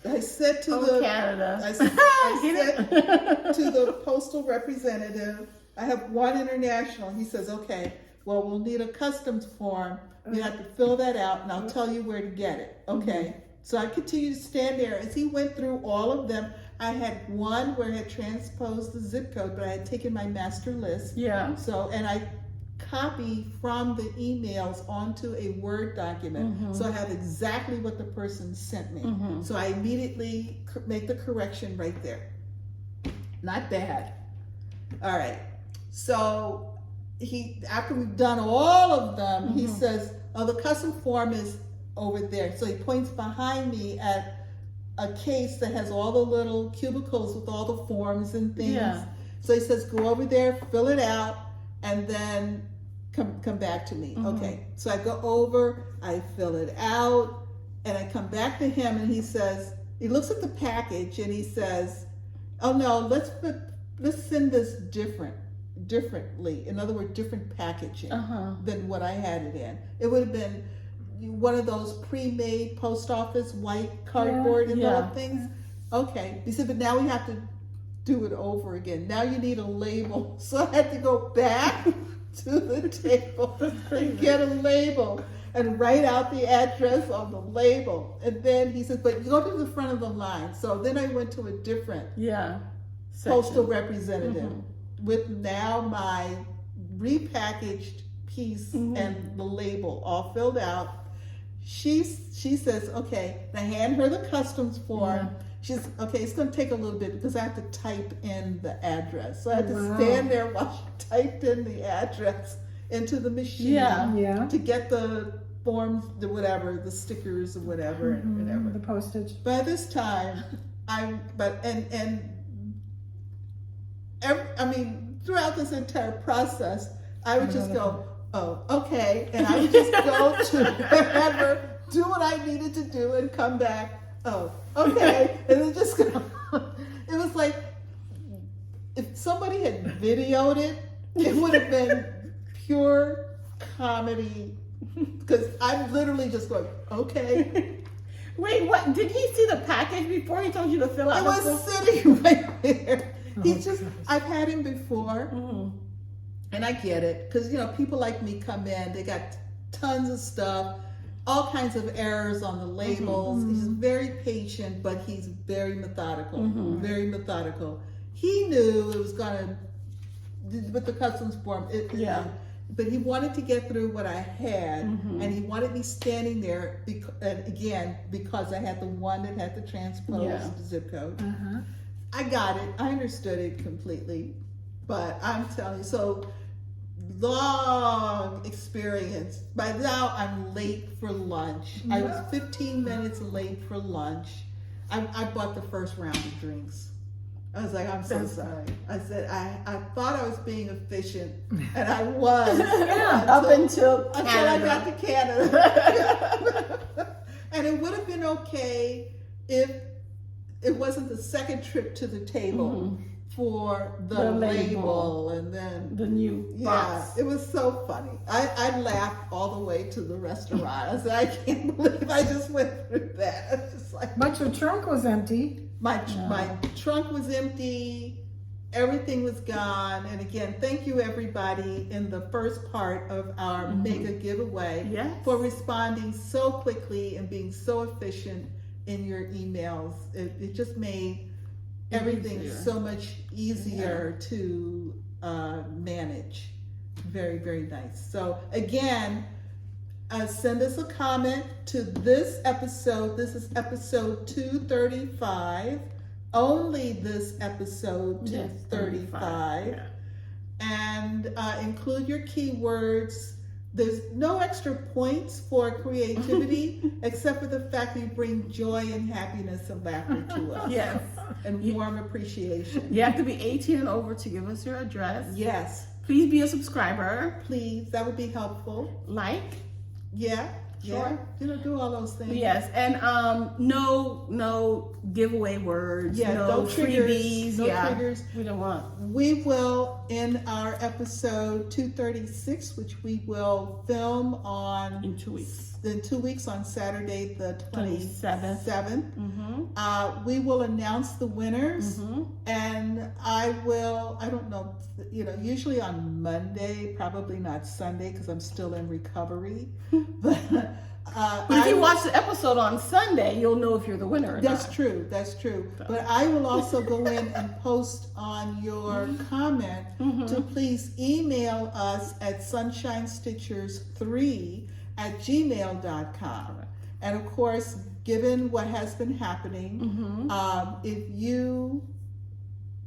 I said to Canada. I said to the postal representative, I have one international. He says, okay, well, we'll need a customs form. You have to fill that out, and I'll tell you where to get it. Okay. So I continued to stand there as he went through all of them. I had one where I had transposed the zip code, but I had taken my master list. Yeah. So, and I copy from the emails onto a Word document. So I have exactly what the person sent me. So I immediately make the correction right there. Not bad. All right. So after we've done all of them, he says, oh, the custom form is over there. So he points behind me at a case that has all the little cubicles with all the forms and things. Yeah. So he says, go over there, fill it out, and then come back to me. Okay. So I go over, I fill it out, and I come back to him, and he says, he looks at the package and he says, oh no, let's send this differently. In other words, different packaging than what I had it in. It would have been one of those pre-made post office white cardboard envelope things. Okay. He said, but now we have to do it over again. Now you need a label. So I had to go back to the table and get a label and write out the address on the label. And then he said, but you go to the front of the line. So then I went to a different postal representative with now my repackaged piece and the label all filled out. She says, okay, I hand her the customs form. She's, okay, it's going to take a little bit because I have to type in the address. So I had to stand there while she typed in the address into the machine to get the forms, the stickers or whatever, and whatever. The postage. By this time, throughout this entire process, I would just go, oh, okay. And I would just go to wherever, do what I needed to do and come back. Oh, okay. And then just go. It was like, if somebody had videoed it, it would have been pure comedy. Because I'm literally just going, okay. Wait, what? Did he see the package before he told you to fill out? It was sitting right there. I've had him before, and I get it, because people like me come in, they got tons of stuff, all kinds of errors on the labels. He's very patient, but he's very methodical. Very methodical. He knew it was gonna with the customs form. But he wanted to get through what I had, and he wanted me standing there, because I had the one that had the transposed zip code. I got it. I understood it completely. But I'm telling you, so long experience. By now, I'm late for lunch. I was 15 minutes late for lunch. I bought the first round of drinks. I was like, I'm so sorry. I said, I thought I was being efficient, and I was. Until I got to Canada. And it would have been okay if it wasn't the second trip to the table for the label and then the new box. It was so funny. I laughed all the way to the restaurant. I said, I can't believe I just went through that. I was just like, but your trunk was empty. My trunk was empty. Everything was gone. And again, thank you everybody in the first part of our mega giveaway for responding so quickly and being so efficient in your emails. It just made everything so much easier to manage. Very, very nice. So again, send us a comment to this episode. This is episode 235. Only this episode 235. And include your keywords. There's no extra points for creativity except for the fact that you bring joy and happiness and laughter to us. Yes. And warm appreciation. You have to be 18 and over to give us your address. Yes. Please be a subscriber. Please, that would be helpful. Like. Sure. Do all those things. Yes, and no giveaway words. No freebies. No triggers. We don't want. We will, in our episode 236, which we will film on in 2 weeks. In 2 weeks on Saturday the 27th. We will announce the winners, and I don't know, usually on Monday, probably not Sunday because I'm still in recovery. But if you watch the episode on Sunday, you'll know if you're the winner or That's not. true. But I will also go in and post on your comment to please email us at sunshinestitchers3@gmail.com. And of course, given what has been happening, if you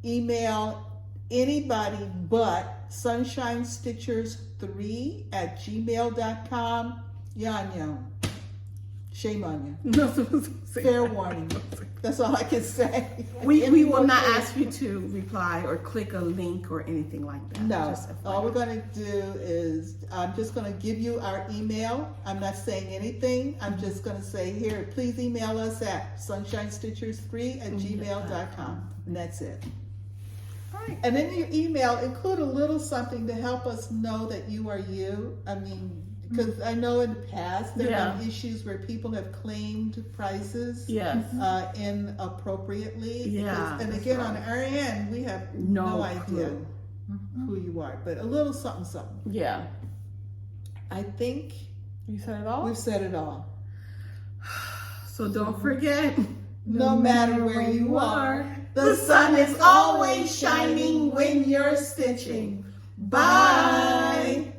email anybody but sunshinestitchers3@gmail.com, Yanyo, shame on you. Fair warning. That's all I can say. We will not ask you to reply or click a link or anything like that. No. All we're going to do is, I'm just going to give you our email. I'm not saying anything. I'm just going to say, here, please email us at sunshinestitchers3@gmail.com. And that's it. All right. And in your email, include a little something to help us know that you are you. I mean, because I know in the past there have been issues where people have claimed prices inappropriately. And again, on our end, we have no idea who you are. But a little something. Yeah. I think you said it all? We've said it all. So don't forget, no matter where you are, the sun is always shining when you're stitching. Bye.